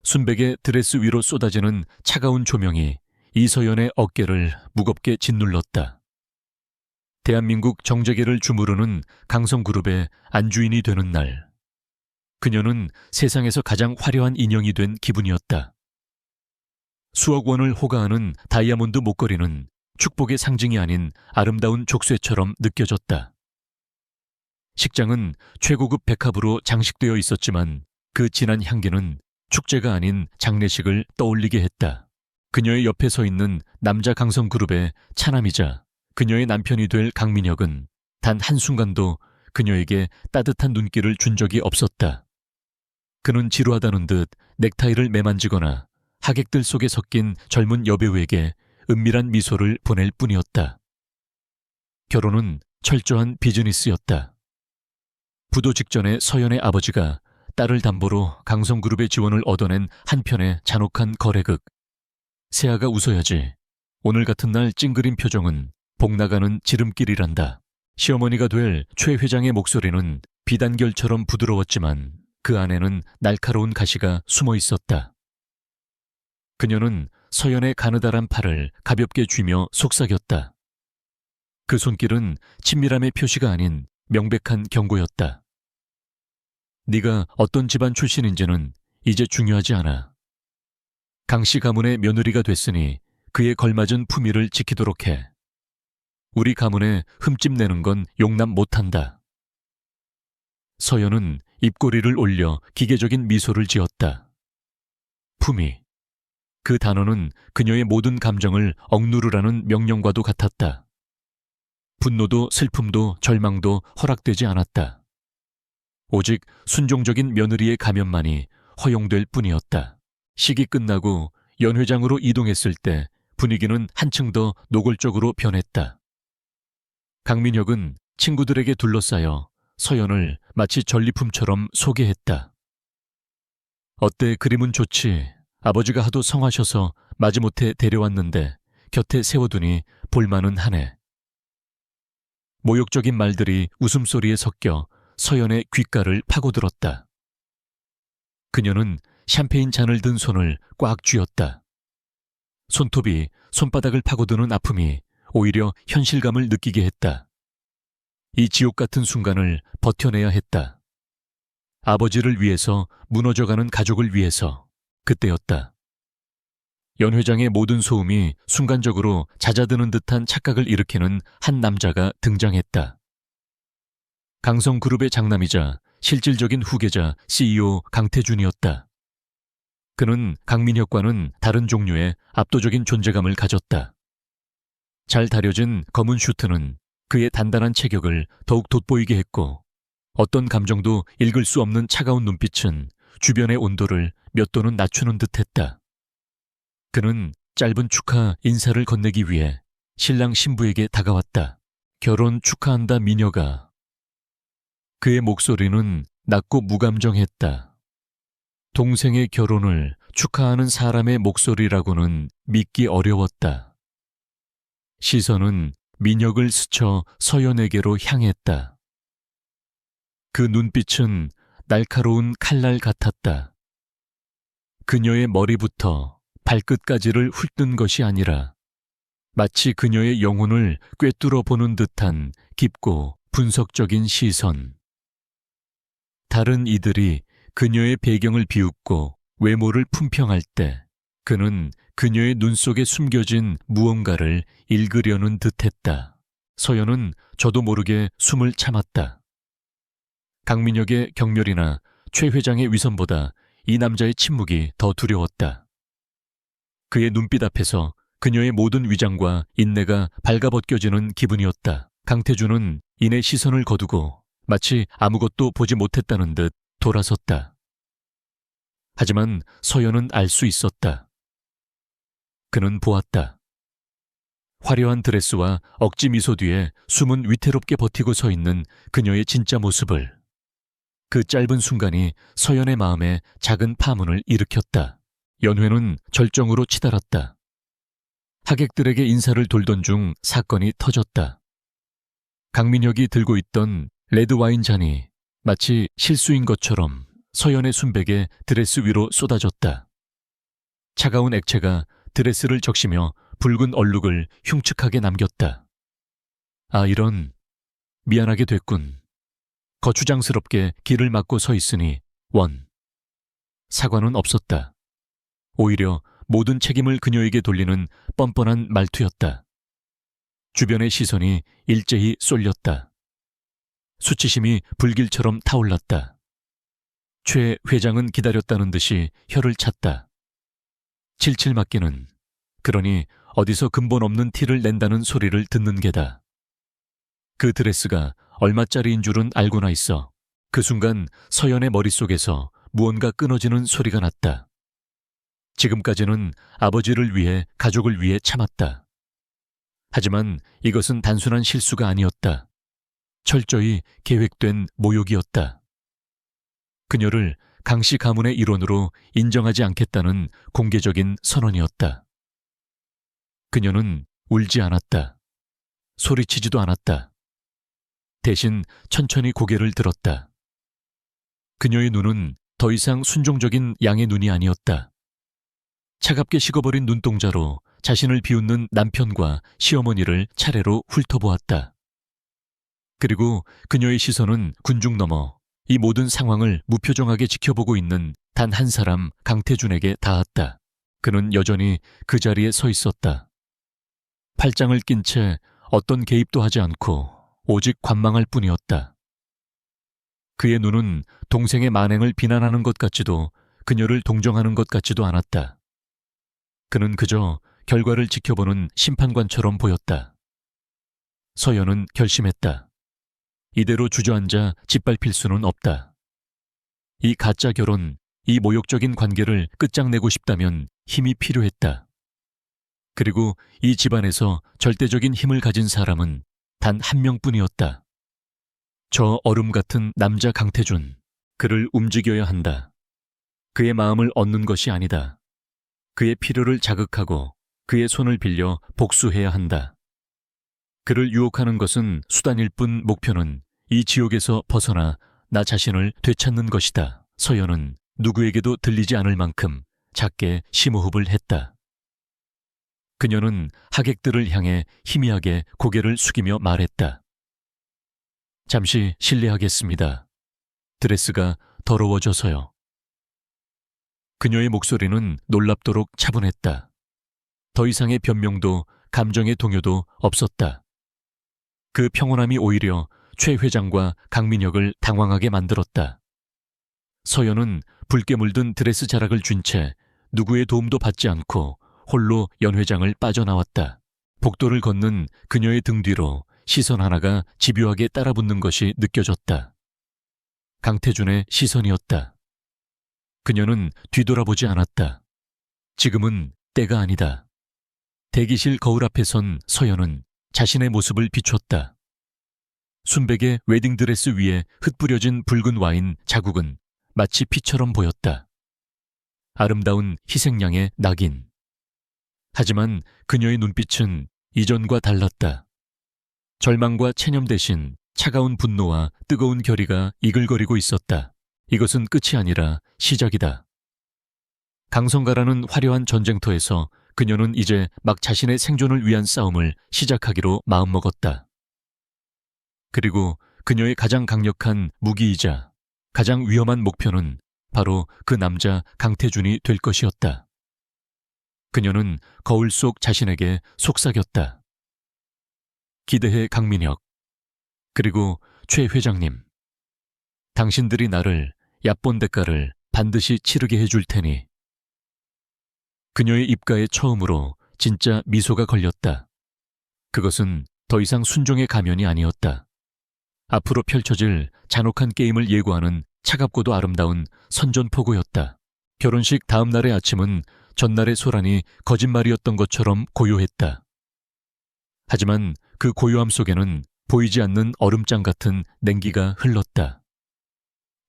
순백의 드레스 위로 쏟아지는 차가운 조명이 이서연의 어깨를 무겁게 짓눌렀다. 대한민국 정재계를 주무르는 강성그룹의 안주인이 되는 날, 그녀는 세상에서 가장 화려한 인형이 된 기분이었다. 수억 원을 호가하는 다이아몬드 목걸이는 축복의 상징이 아닌 아름다운 족쇄처럼 느껴졌다. 식장은 최고급 백합으로 장식되어 있었지만 그 진한 향기는 축제가 아닌 장례식을 떠올리게 했다. 그녀의 옆에 서 있는 남자 강성그룹의 차남이자 그녀의 남편이 될 강민혁은 단 한순간도 그녀에게 따뜻한 눈길을 준 적이 없었다. 그는 지루하다는 듯 넥타이를 매만지거나 하객들 속에 섞인 젊은 여배우에게 은밀한 미소를 보낼 뿐이었다. 결혼은 철저한 비즈니스였다. 부도 직전에 서연의 아버지가 딸을 담보로 강성그룹의 지원을 얻어낸 한편의 잔혹한 거래극. 새아가 웃어야지. 오늘 같은 날 찡그린 표정은 복나가는 지름길이란다. 시어머니가 될 최 회장의 목소리는 비단결처럼 부드러웠지만 그 안에는 날카로운 가시가 숨어 있었다. 그녀는 서연의 가느다란 팔을 가볍게 쥐며 속삭였다. 그 손길은 친밀함의 표시가 아닌 명백한 경고였다. 네가 어떤 집안 출신인지는 이제 중요하지 않아. 강씨 가문의 며느리가 됐으니 그에 걸맞은 품위를 지키도록 해. 우리 가문에 흠집 내는 건 용납 못한다. 서연은 입꼬리를 올려 기계적인 미소를 지었다. 품위. 그 단어는 그녀의 모든 감정을 억누르라는 명령과도 같았다. 분노도 슬픔도 절망도 허락되지 않았다. 오직 순종적인 며느리의 가면만이 허용될 뿐이었다. 식이 끝나고 연회장으로 이동했을 때 분위기는 한층 더 노골적으로 변했다. 강민혁은 친구들에게 둘러싸여 서연을 마치 전리품처럼 소개했다. 어때, 그림은 좋지. 아버지가 하도 성하셔서 마지못해 데려왔는데 곁에 세워두니 볼만은 하네. 모욕적인 말들이 웃음소리에 섞여 서연의 귓가를 파고들었다. 그녀는 샴페인 잔을 든 손을 꽉 쥐었다. 손톱이 손바닥을 파고드는 아픔이 오히려 현실감을 느끼게 했다. 이 지옥 같은 순간을 버텨내야 했다. 아버지를 위해서, 무너져가는 가족을 위해서. 그때였다. 연 회장의 모든 소음이 순간적으로 잦아드는 듯한 착각을 일으키는 한 남자가 등장했다. 강성그룹의 장남이자 실질적인 후계자 CEO 강태준이었다. 그는 강민혁과는 다른 종류의 압도적인 존재감을 가졌다. 잘 다려진 검은 슈트는 그의 단단한 체격을 더욱 돋보이게 했고, 어떤 감정도 읽을 수 없는 차가운 눈빛은 주변의 온도를 몇 도는 낮추는 듯했다. 그는 짧은 축하 인사를 건네기 위해 신랑 신부에게 다가왔다. 결혼 축하한다, 미녀가. 그의 목소리는 낮고 무감정했다. 동생의 결혼을 축하하는 사람의 목소리라고는 믿기 어려웠다. 시선은 민혁을 스쳐 서연에게로 향했다. 그 눈빛은 날카로운 칼날 같았다. 그녀의 머리부터 발끝까지를 훑는 것이 아니라 마치 그녀의 영혼을 꿰뚫어 보는 듯한 깊고 분석적인 시선. 다른 이들이 그녀의 배경을 비웃고 외모를 품평할 때 그는 그녀의 눈 속에 숨겨진 무언가를 읽으려는 듯했다. 서연은 저도 모르게 숨을 참았다. 강민혁의 경멸이나 최 회장의 위선보다 이 남자의 침묵이 더 두려웠다. 그의 눈빛 앞에서 그녀의 모든 위장과 인내가 발가벗겨지는 기분이었다. 강태준은 이내 시선을 거두고 마치 아무것도 보지 못했다는 듯 돌아섰다. 하지만 서연은 알 수 있었다. 그는 보았다. 화려한 드레스와 억지 미소 뒤에 숨은 위태롭게 버티고 서 있는 그녀의 진짜 모습을. 그 짧은 순간이 서연의 마음에 작은 파문을 일으켰다. 연회는 절정으로 치달았다. 하객들에게 인사를 돌던 중 사건이 터졌다. 강민혁이 들고 있던 레드와인 잔이 마치 실수인 것처럼 서연의 순백의 드레스 위로 쏟아졌다. 차가운 액체가 드레스를 적시며 붉은 얼룩을 흉측하게 남겼다. 아, 이런. 미안하게 됐군. 거추장스럽게 길을 막고 서 있으니 사과는 없었다. 오히려 모든 책임을 그녀에게 돌리는 뻔뻔한 말투였다. 주변의 시선이 일제히 쏠렸다. 수치심이 불길처럼 타올랐다. 최 회장은 기다렸다는 듯이 혀를 찼다. 칠칠 맞기는, 그러니 어디서 근본 없는 티를 낸다는 소리를 듣는 게다. 그 드레스가 얼마짜리인 줄은 알고나 있어. 그 순간 서연의 머릿속에서 무언가 끊어지는 소리가 났다. 지금까지는 아버지를 위해, 가족을 위해 참았다. 하지만 이것은 단순한 실수가 아니었다. 철저히 계획된 모욕이었다. 그녀를 강씨 가문의 일원으로 인정하지 않겠다는 공개적인 선언이었다. 그녀는 울지 않았다. 소리치지도 않았다. 대신 천천히 고개를 들었다. 그녀의 눈은 더 이상 순종적인 양의 눈이 아니었다. 차갑게 식어버린 눈동자로 자신을 비웃는 남편과 시어머니를 차례로 훑어보았다. 그리고 그녀의 시선은 군중 넘어 이 모든 상황을 무표정하게 지켜보고 있는 단 한 사람, 강태준에게 닿았다. 그는 여전히 그 자리에 서 있었다. 팔짱을 낀 채 어떤 개입도 하지 않고 오직 관망할 뿐이었다. 그의 눈은 동생의 만행을 비난하는 것 같지도 그녀를 동정하는 것 같지도 않았다. 그는 그저 결과를 지켜보는 심판관처럼 보였다. 서연은 결심했다. 이대로 주저앉아 짓밟힐 수는 없다. 이 가짜 결혼, 이 모욕적인 관계를 끝장내고 싶다면 힘이 필요했다. 그리고 이 집안에서 절대적인 힘을 가진 사람은 단 한 명뿐이었다. 저 얼음 같은 남자 강태준, 그를 움직여야 한다. 그의 마음을 얻는 것이 아니다. 그의 필요를 자극하고 그의 손을 빌려 복수해야 한다. 그를 유혹하는 것은 수단일 뿐 목표는 이 지옥에서 벗어나 나 자신을 되찾는 것이다. 서연은 누구에게도 들리지 않을 만큼 작게 심호흡을 했다. 그녀는 하객들을 향해 희미하게 고개를 숙이며 말했다. 잠시 실례하겠습니다. 드레스가 더러워져서요. 그녀의 목소리는 놀랍도록 차분했다. 더 이상의 변명도 감정의 동요도 없었다. 그 평온함이 오히려 최 회장과 강민혁을 당황하게 만들었다. 서연은 붉게 물든 드레스 자락을 쥔 채 누구의 도움도 받지 않고 홀로 연 회장을 빠져나왔다. 복도를 걷는 그녀의 등 뒤로 시선 하나가 집요하게 따라붙는 것이 느껴졌다. 강태준의 시선이었다. 그녀는 뒤돌아보지 않았다. 지금은 때가 아니다. 대기실 거울 앞에 선 서연은 자신의 모습을 비췄다. 순백의 웨딩드레스 위에 흩뿌려진 붉은 와인 자국은 마치 피처럼 보였다. 아름다운 희생양의 낙인. 하지만 그녀의 눈빛은 이전과 달랐다. 절망과 체념 대신 차가운 분노와 뜨거운 결의가 이글거리고 있었다. 이것은 끝이 아니라 시작이다. 강성가라는 화려한 전쟁터에서 그녀는 이제 막 자신의 생존을 위한 싸움을 시작하기로 마음먹었다. 그리고 그녀의 가장 강력한 무기이자 가장 위험한 목표는 바로 그 남자 강태준이 될 것이었다. 그녀는 거울 속 자신에게 속삭였다. 기대해 강민혁, 그리고 최 회장님. 당신들이 나를 얕본 대가를 반드시 치르게 해줄 테니. 그녀의 입가에 처음으로 진짜 미소가 걸렸다. 그것은 더 이상 순종의 가면이 아니었다. 앞으로 펼쳐질 잔혹한 게임을 예고하는 차갑고도 아름다운 선전포고였다. 결혼식 다음 날의 아침은 전날의 소란이 거짓말이었던 것처럼 고요했다. 하지만 그 고요함 속에는 보이지 않는 얼음장 같은 냉기가 흘렀다.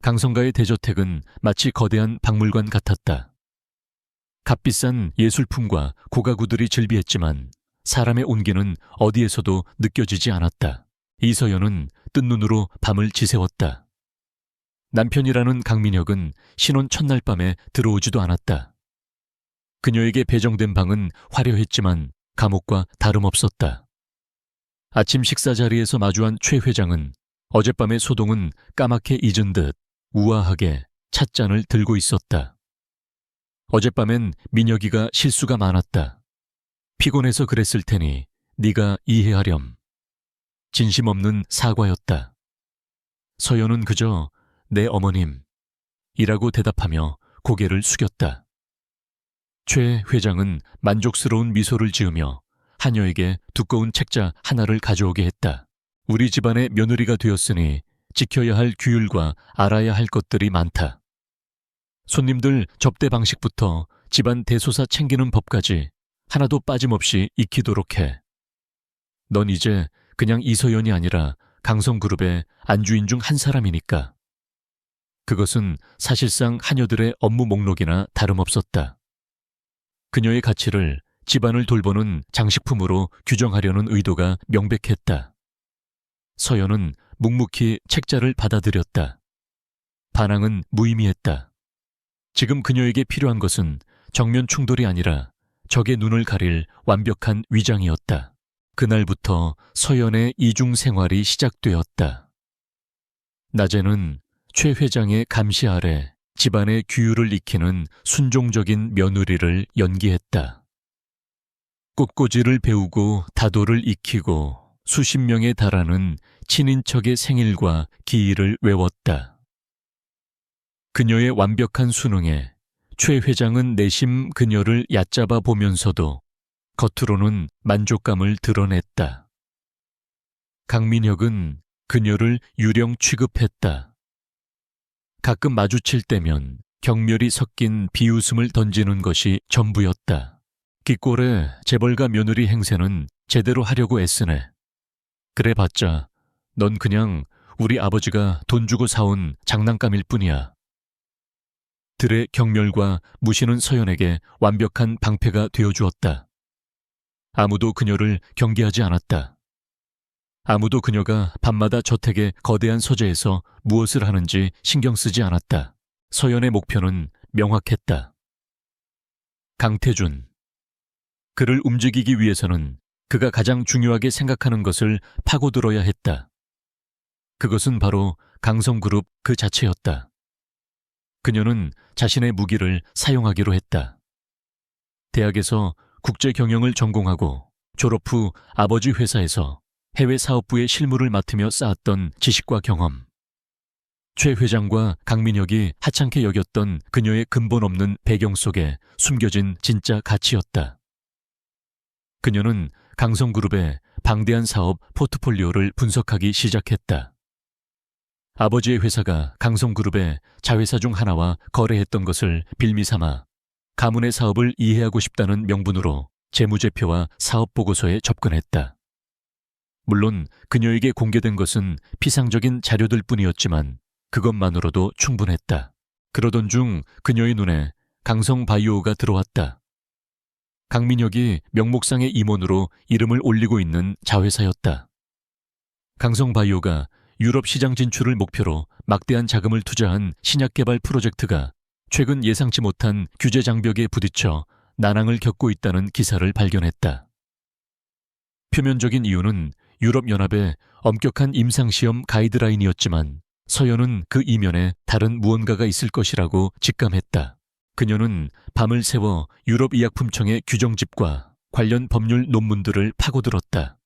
강성가의 대저택은 마치 거대한 박물관 같았다. 값비싼 예술품과 고가구들이 즐비했지만 사람의 온기는 어디에서도 느껴지지 않았다. 이서연은 뜬 눈으로 밤을 지새웠다. 남편이라는 강민혁은 신혼 첫날 밤에 들어오지도 않았다. 그녀에게 배정된 방은 화려했지만 감옥과 다름없었다. 아침 식사 자리에서 마주한 최 회장은 어젯밤의 소동은 까맣게 잊은 듯 우아하게 찻잔을 들고 있었다. 어젯밤엔 민혁이가 실수가 많았다. 피곤해서 그랬을 테니 네가 이해하렴. 진심 없는 사과였다. 서연은 그저 내 어머님 이라고 대답하며 고개를 숙였다. 최 회장은 만족스러운 미소를 지으며 하녀에게 두꺼운 책자 하나를 가져오게 했다. 우리 집안의 며느리가 되었으니 지켜야 할 규율과 알아야 할 것들이 많다. 손님들 접대 방식부터 집안 대소사 챙기는 법까지 하나도 빠짐없이 익히도록 해. 넌 이제 그냥 이서연이 아니라 강성그룹의 안주인 중 한 사람이니까. 그것은 사실상 하녀들의 업무 목록이나 다름없었다. 그녀의 가치를 집안을 돌보는 장식품으로 규정하려는 의도가 명백했다. 서연은 묵묵히 책자를 받아들였다. 반항은 무의미했다. 지금 그녀에게 필요한 것은 정면 충돌이 아니라 적의 눈을 가릴 완벽한 위장이었다. 그날부터 서연의 이중 생활이 시작되었다. 낮에는 최 회장의 감시 아래 집안의 규율을 익히는 순종적인 며느리를 연기했다. 꽃꽂이를 배우고 다도를 익히고 수십 명에 달하는 친인척의 생일과 기일을 외웠다. 그녀의 완벽한 수능에 최 회장은 내심 그녀를 얕잡아 보면서도 겉으로는 만족감을 드러냈다. 강민혁은 그녀를 유령 취급했다. 가끔 마주칠 때면 경멸이 섞인 비웃음을 던지는 것이 전부였다. 기꼴에 재벌가 며느리 행세는 제대로 하려고 애쓰네. 그래봤자 넌 그냥 우리 아버지가 돈 주고 사온 장난감일 뿐이야. 들의 경멸과 무시는 서연에게 완벽한 방패가 되어주었다. 아무도 그녀를 경계하지 않았다. 아무도 그녀가 밤마다 저택의 거대한 서재에서 무엇을 하는지 신경 쓰지 않았다. 서연의 목표는 명확했다. 강태준. 그를 움직이기 위해서는 그가 가장 중요하게 생각하는 것을 파고들어야 했다. 그것은 바로 강성그룹 그 자체였다. 그녀는 자신의 무기를 사용하기로 했다. 대학에서 국제경영을 전공하고 졸업 후 아버지 회사에서 해외 사업부의 실무를 맡으며 쌓았던 지식과 경험. 최 회장과 강민혁이 하찮게 여겼던 그녀의 근본 없는 배경 속에 숨겨진 진짜 가치였다. 그녀는 강성그룹의 방대한 사업 포트폴리오를 분석하기 시작했다. 아버지의 회사가 강성그룹의 자회사 중 하나와 거래했던 것을 빌미삼아 가문의 사업을 이해하고 싶다는 명분으로 재무제표와 사업보고서에 접근했다. 물론 그녀에게 공개된 것은 피상적인 자료들 뿐이었지만 그것만으로도 충분했다. 그러던 중 그녀의 눈에 강성바이오가 들어왔다. 강민혁이 명목상의 임원으로 이름을 올리고 있는 자회사였다. 강성바이오가 유럽 시장 진출을 목표로 막대한 자금을 투자한 신약 개발 프로젝트가 최근 예상치 못한 규제 장벽에 부딪혀 난항을 겪고 있다는 기사를 발견했다. 표면적인 이유는 유럽연합의 엄격한 임상시험 가이드라인이었지만 서연은 그 이면에 다른 무언가가 있을 것이라고 직감했다. 그녀는 밤을 새워 유럽의약품청의 규정집과 관련 법률 논문들을 파고들었다.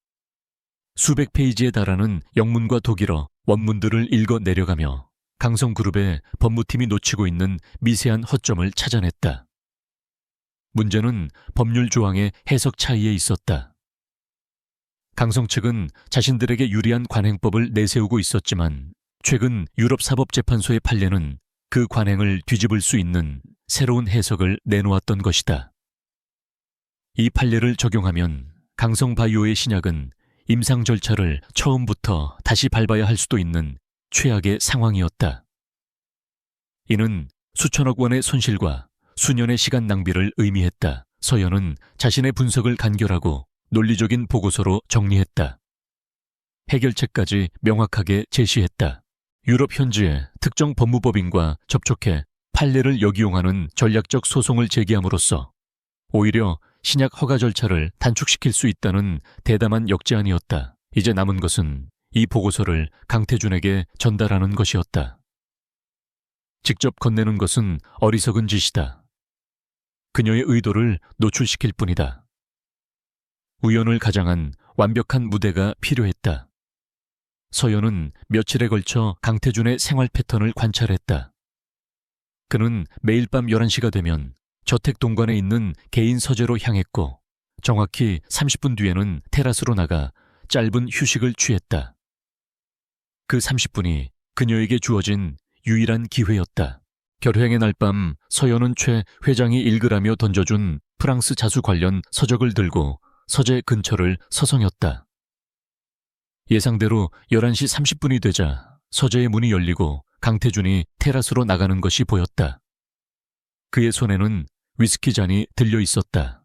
수백 페이지에 달하는 영문과 독일어 원문들을 읽어 내려가며 강성그룹의 법무팀이 놓치고 있는 미세한 허점을 찾아냈다. 문제는 법률 조항의 해석 차이에 있었다. 강성 측은 자신들에게 유리한 관행법을 내세우고 있었지만 최근 유럽사법재판소의 판례는 그 관행을 뒤집을 수 있는 새로운 해석을 내놓았던 것이다. 이 판례를 적용하면 강성바이오의 신약은 임상 절차를 처음부터 다시 밟아야 할 수도 있는 최악의 상황이었다. 이는 수천억 원의 손실과 수년의 시간 낭비를 의미했다. 서연은 자신의 분석을 간결하고 논리적인 보고서로 정리했다. 해결책까지 명확하게 제시했다. 유럽 현지의 특정 법무법인과 접촉해 판례를 역이용하는 전략적 소송을 제기함으로써 오히려 신약 허가 절차를 단축시킬 수 있다는 대담한 역제안이었다. 이제 남은 것은 이 보고서를 강태준에게 전달하는 것이었다. 직접 건네는 것은 어리석은 짓이다. 그녀의 의도를 노출시킬 뿐이다. 우연을 가장한 완벽한 무대가 필요했다. 서연은 며칠에 걸쳐 강태준의 생활 패턴을 관찰했다. 그는 매일 밤 11시가 되면 저택 동관에 있는 개인 서재로 향했고 정확히 30분 뒤에는 테라스로 나가 짧은 휴식을 취했다. 그 30분이 그녀에게 주어진 유일한 기회였다. 결행의 날 밤 서연은 최 회장이 읽으라며 던져준 프랑스 자수 관련 서적을 들고 서재 근처를 서성였다. 예상대로 11시 30분이 되자 서재의 문이 열리고 강태준이 테라스로 나가는 것이 보였다. 그의 손에는 위스키 잔이 들려 있었다.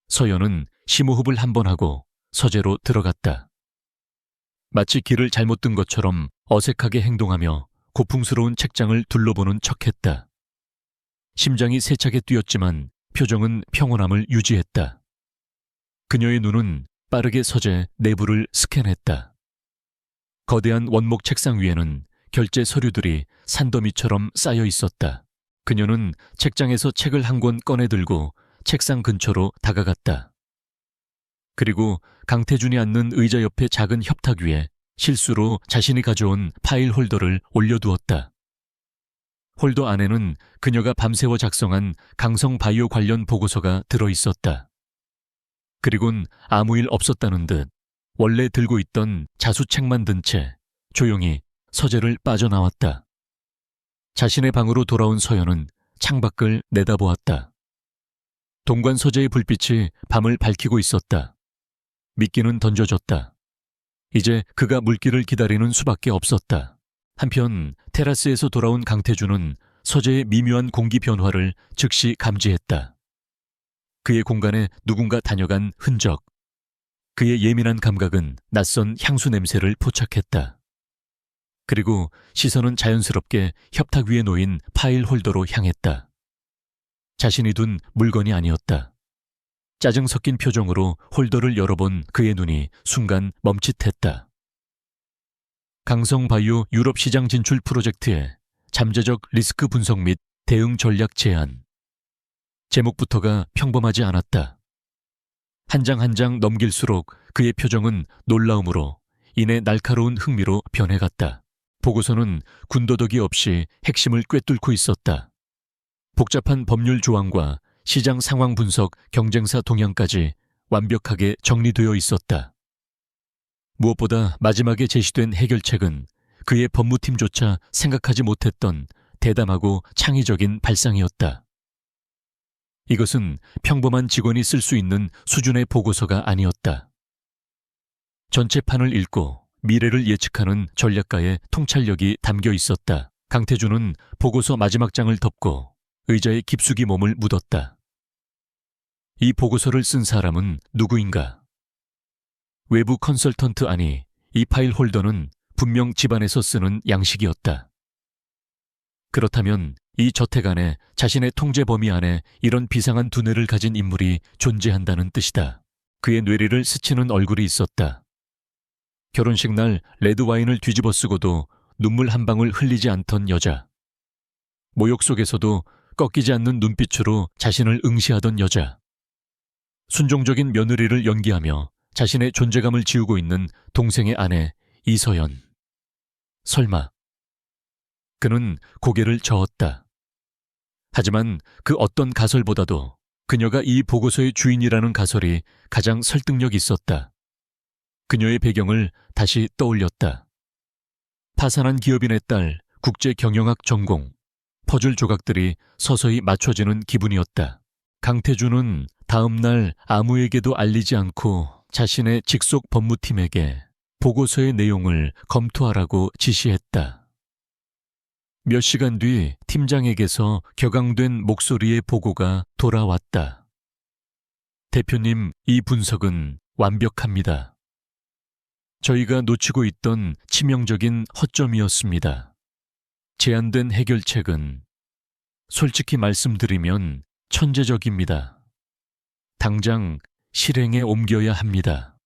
서연은 심호흡을 한 번 하고 서재로 들어갔다. 마치 길을 잘못 든 것처럼 어색하게 행동하며 고풍스러운 책장을 둘러보는 척했다. 심장이 세차게 뛰었지만 표정은 평온함을 유지했다. 그녀의 눈은 빠르게 서재 내부를 스캔했다. 거대한 원목 책상 위에는 결제 서류들이 산더미처럼 쌓여 있었다. 그녀는 책장에서 책을 한 권 꺼내 들고 책상 근처로 다가갔다. 그리고 강태준이 앉는 의자 옆에 작은 협탁 위에 실수로 자신이 가져온 파일 홀더를 올려두었다. 홀더 안에는 그녀가 밤새워 작성한 강성바이오 관련 보고서가 들어있었다. 그리곤 아무 일 없었다는 듯 원래 들고 있던 자수책만 든 채 조용히 서재를 빠져나왔다. 자신의 방으로 돌아온 서연은 창밖을 내다보았다. 동관 서재의 불빛이 밤을 밝히고 있었다. 미끼는 던져졌다. 이제 그가 물기를 기다리는 수밖에 없었다. 한편 테라스에서 돌아온 강태준은 서재의 미묘한 공기 변화를 즉시 감지했다. 그의 공간에 누군가 다녀간 흔적. 그의 예민한 감각은 낯선 향수 냄새를 포착했다. 그리고 시선은 자연스럽게 협탁 위에 놓인 파일 홀더로 향했다. 자신이 둔 물건이 아니었다. 짜증 섞인 표정으로 홀더를 열어본 그의 눈이 순간 멈칫했다. 강성바이오 유럽 시장 진출 프로젝트의 잠재적 리스크 분석 및 대응 전략 제안. 제목부터가 평범하지 않았다. 한 장 한 장 넘길수록 그의 표정은 놀라움으로 이내 날카로운 흥미로 변해갔다. 보고서는 군더더기 없이 핵심을 꿰뚫고 있었다. 복잡한 법률 조항과 시장 상황 분석, 경쟁사 동향까지 완벽하게 정리되어 있었다. 무엇보다 마지막에 제시된 해결책은 그의 법무팀조차 생각하지 못했던 대담하고 창의적인 발상이었다. 이것은 평범한 직원이 쓸 수 있는 수준의 보고서가 아니었다. 전체 판을 읽고 미래를 예측하는 전략가의 통찰력이 담겨 있었다. 강태준은 보고서 마지막 장을 덮고 의자에 깊숙이 몸을 묻었다. 이 보고서를 쓴 사람은 누구인가? 외부 컨설턴트 아니, 이 파일 홀더는 분명 집안에서 쓰는 양식이었다. 그렇다면 이 저택 안에 자신의 통제 범위 안에 이런 비상한 두뇌를 가진 인물이 존재한다는 뜻이다. 그의 뇌리를 스치는 얼굴이 있었다. 결혼식 날 레드와인을 뒤집어 쓰고도 눈물 한 방울 흘리지 않던 여자. 모욕 속에서도 꺾이지 않는 눈빛으로 자신을 응시하던 여자. 순종적인 며느리를 연기하며 자신의 존재감을 지우고 있는 동생의 아내 이서연. 설마. 그는 고개를 저었다. 하지만 그 어떤 가설보다도 그녀가 이 보고서의 주인이라는 가설이 가장 설득력 있었다. 그녀의 배경을 다시 떠올렸다. 파산한 기업인의 딸, 국제경영학 전공. 퍼즐 조각들이 서서히 맞춰지는 기분이었다. 강태준은 다음 날 아무에게도 알리지 않고 자신의 직속 법무팀에게 보고서의 내용을 검토하라고 지시했다. 몇 시간 뒤 팀장에게서 격앙된 목소리의 보고가 돌아왔다. 대표님, 이 분석은 완벽합니다. 저희가 놓치고 있던 치명적인 허점이었습니다. 제안된 해결책은 솔직히 말씀드리면 천재적입니다. 당장 실행에 옮겨야 합니다.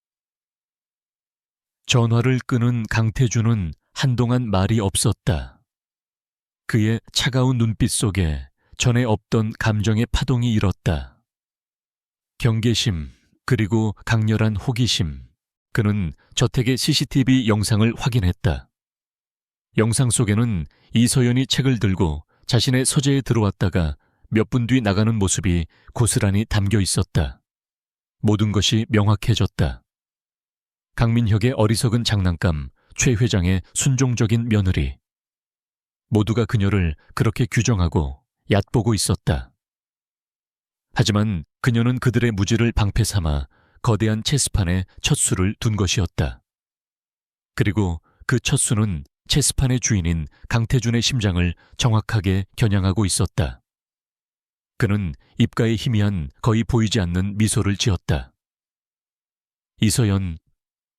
전화를 끄는 강태준은 한동안 말이 없었다. 그의 차가운 눈빛 속에 전에 없던 감정의 파동이 일었다. 경계심, 그리고 강렬한 호기심. 그는 저택의 CCTV 영상을 확인했다. 영상 속에는 이서연이 책을 들고 자신의 서재에 들어왔다가 몇 분 뒤 나가는 모습이 고스란히 담겨 있었다. 모든 것이 명확해졌다. 강민혁의 어리석은 장난감, 최 회장의 순종적인 며느리. 모두가 그녀를 그렇게 규정하고 얕보고 있었다. 하지만 그녀는 그들의 무지를 방패 삼아 거대한 체스판에 첫 수를 둔 것이었다. 그리고 그 첫 수는 체스판의 주인인 강태준의 심장을 정확하게 겨냥하고 있었다. 그는 입가에 희미한 거의 보이지 않는 미소를 지었다. 이서연,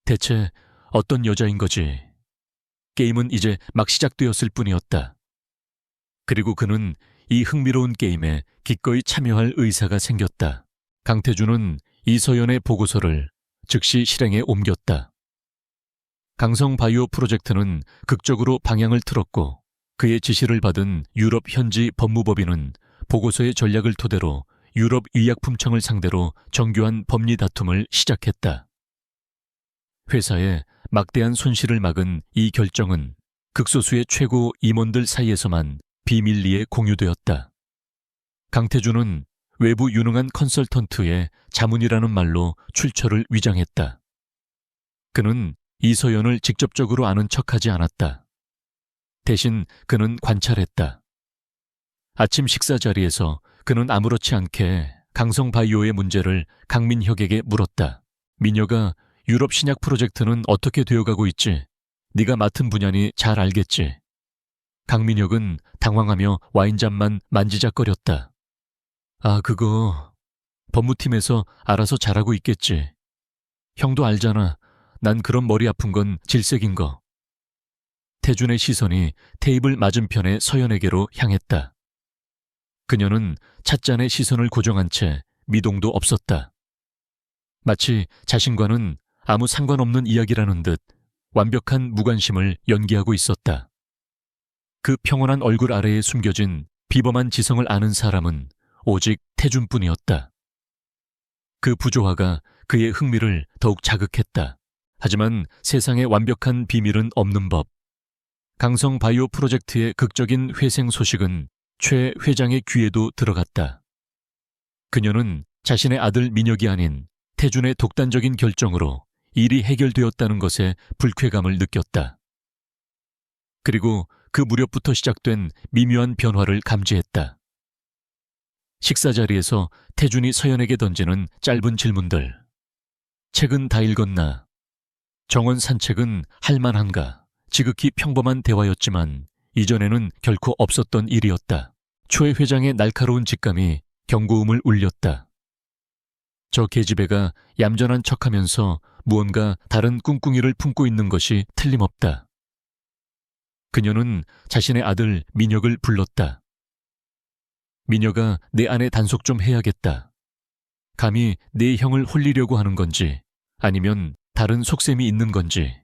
대체 어떤 여자인 거지? 게임은 이제 막 시작되었을 뿐이었다. 그리고 그는 이 흥미로운 게임에 기꺼이 참여할 의사가 생겼다. 강태준은 이서연의 보고서를 즉시 실행에 옮겼다. 강성바이오 프로젝트는 극적으로 방향을 틀었고 그의 지시를 받은 유럽 현지 법무법인은 보고서의 전략을 토대로 유럽 의약품청을 상대로 정교한 법리 다툼을 시작했다. 회사에 막대한 손실을 막은 이 결정은 극소수의 최고 임원들 사이에서만 비밀리에 공유되었다. 강태준은 외부 유능한 컨설턴트의 자문이라는 말로 출처를 위장했다. 그는 이서연을 직접적으로 아는 척하지 않았다. 대신 그는 관찰했다. 아침 식사 자리에서 그는 아무렇지 않게 강성바이오의 문제를 강민혁에게 물었다. 민혁아, 유럽 신약 프로젝트는 어떻게 되어가고 있지? 네가 맡은 분야니 잘 알겠지? 강민혁은 당황하며 와인잔만 만지작거렸다. 아, 그거 법무팀에서 알아서 잘하고 있겠지. 형도 알잖아. 난 그런 머리 아픈 건 질색인 거. 태준의 시선이 테이블 맞은편의 서연에게로 향했다. 그녀는 찻잔에 시선을 고정한 채 미동도 없었다. 마치 자신과는 아무 상관없는 이야기라는 듯 완벽한 무관심을 연기하고 있었다. 그 평온한 얼굴 아래에 숨겨진 비범한 지성을 아는 사람은 오직 태준뿐이었다. 그 부조화가 그의 흥미를 더욱 자극했다. 하지만 세상에 완벽한 비밀은 없는 법. 강성바이오 프로젝트의 극적인 회생 소식은 최 회장의 귀에도 들어갔다. 그녀는 자신의 아들 민혁이 아닌 태준의 독단적인 결정으로 일이 해결되었다는 것에 불쾌감을 느꼈다. 그리고 그 무렵부터 시작된 미묘한 변화를 감지했다. 식사 자리에서 태준이 서연에게 던지는 짧은 질문들. 책은 다 읽었나? 정원 산책은 할만한가? 지극히 평범한 대화였지만 이전에는 결코 없었던 일이었다. 최 회장의 날카로운 직감이 경고음을 울렸다. 저 계집애가 얌전한 척하면서 무언가 다른 꿍꿍이를 품고 있는 것이 틀림없다. 그녀는 자신의 아들 민혁을 불렀다. 민혁아, 내 아내 단속 좀 해야겠다. 감히 내 형을 홀리려고 하는 건지 아니면 다른 속셈이 있는 건지.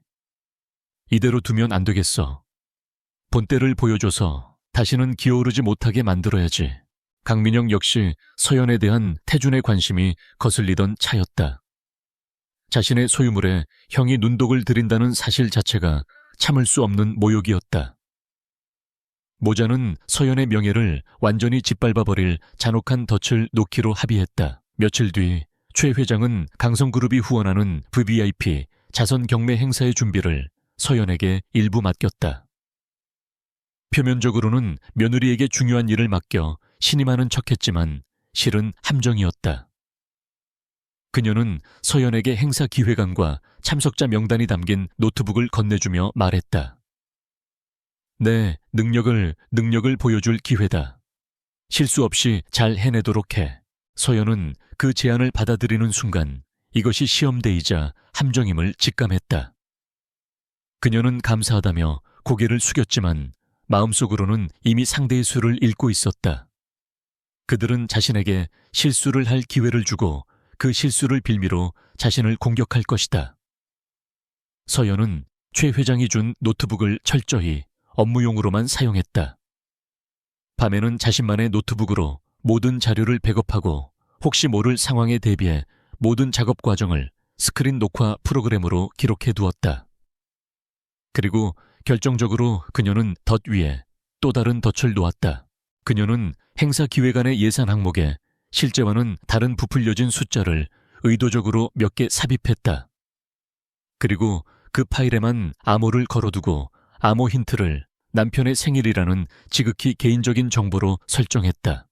이대로 두면 안 되겠어. 본때를 보여줘서 다시는 기어오르지 못하게 만들어야지. 강민혁 역시 서연에 대한 태준의 관심이 거슬리던 차였다. 자신의 소유물에 형이 눈독을 들인다는 사실 자체가 참을 수 없는 모욕이었다. 모자는 서연의 명예를 완전히 짓밟아버릴 잔혹한 덫을 놓기로 합의했다. 며칠 뒤 최 회장은 강성그룹이 후원하는 VVIP 자선 경매 행사의 준비를 서연에게 일부 맡겼다. 표면적으로는 며느리에게 중요한 일을 맡겨 신임하는 척했지만 실은 함정이었다. 그녀는 서연에게 행사 기획안과 참석자 명단이 담긴 노트북을 건네주며 말했다. 내 능력을 보여줄 기회다. 실수 없이 잘 해내도록 해. 서연은 그 제안을 받아들이는 순간 이것이 시험대이자 함정임을 직감했다. 그녀는 감사하다며 고개를 숙였지만 마음속으로는 이미 상대의 수를 읽고 있었다. 그들은 자신에게 실수를 할 기회를 주고 그 실수를 빌미로 자신을 공격할 것이다. 서연은 최 회장이 준 노트북을 철저히 업무용으로만 사용했다. 밤에는 자신만의 노트북으로 모든 자료를 백업하고 혹시 모를 상황에 대비해 모든 작업 과정을 스크린 녹화 프로그램으로 기록해 두었다. 그리고 결정적으로 그녀는 덫 위에 또 다른 덫을 놓았다. 그녀는 행사 기획안의 예산 항목에 실제와는 다른 부풀려진 숫자를 의도적으로 몇 개 삽입했다. 그리고 그 파일에만 암호를 걸어두고 암호 힌트를 남편의 생일이라는 지극히 개인적인 정보로 설정했다.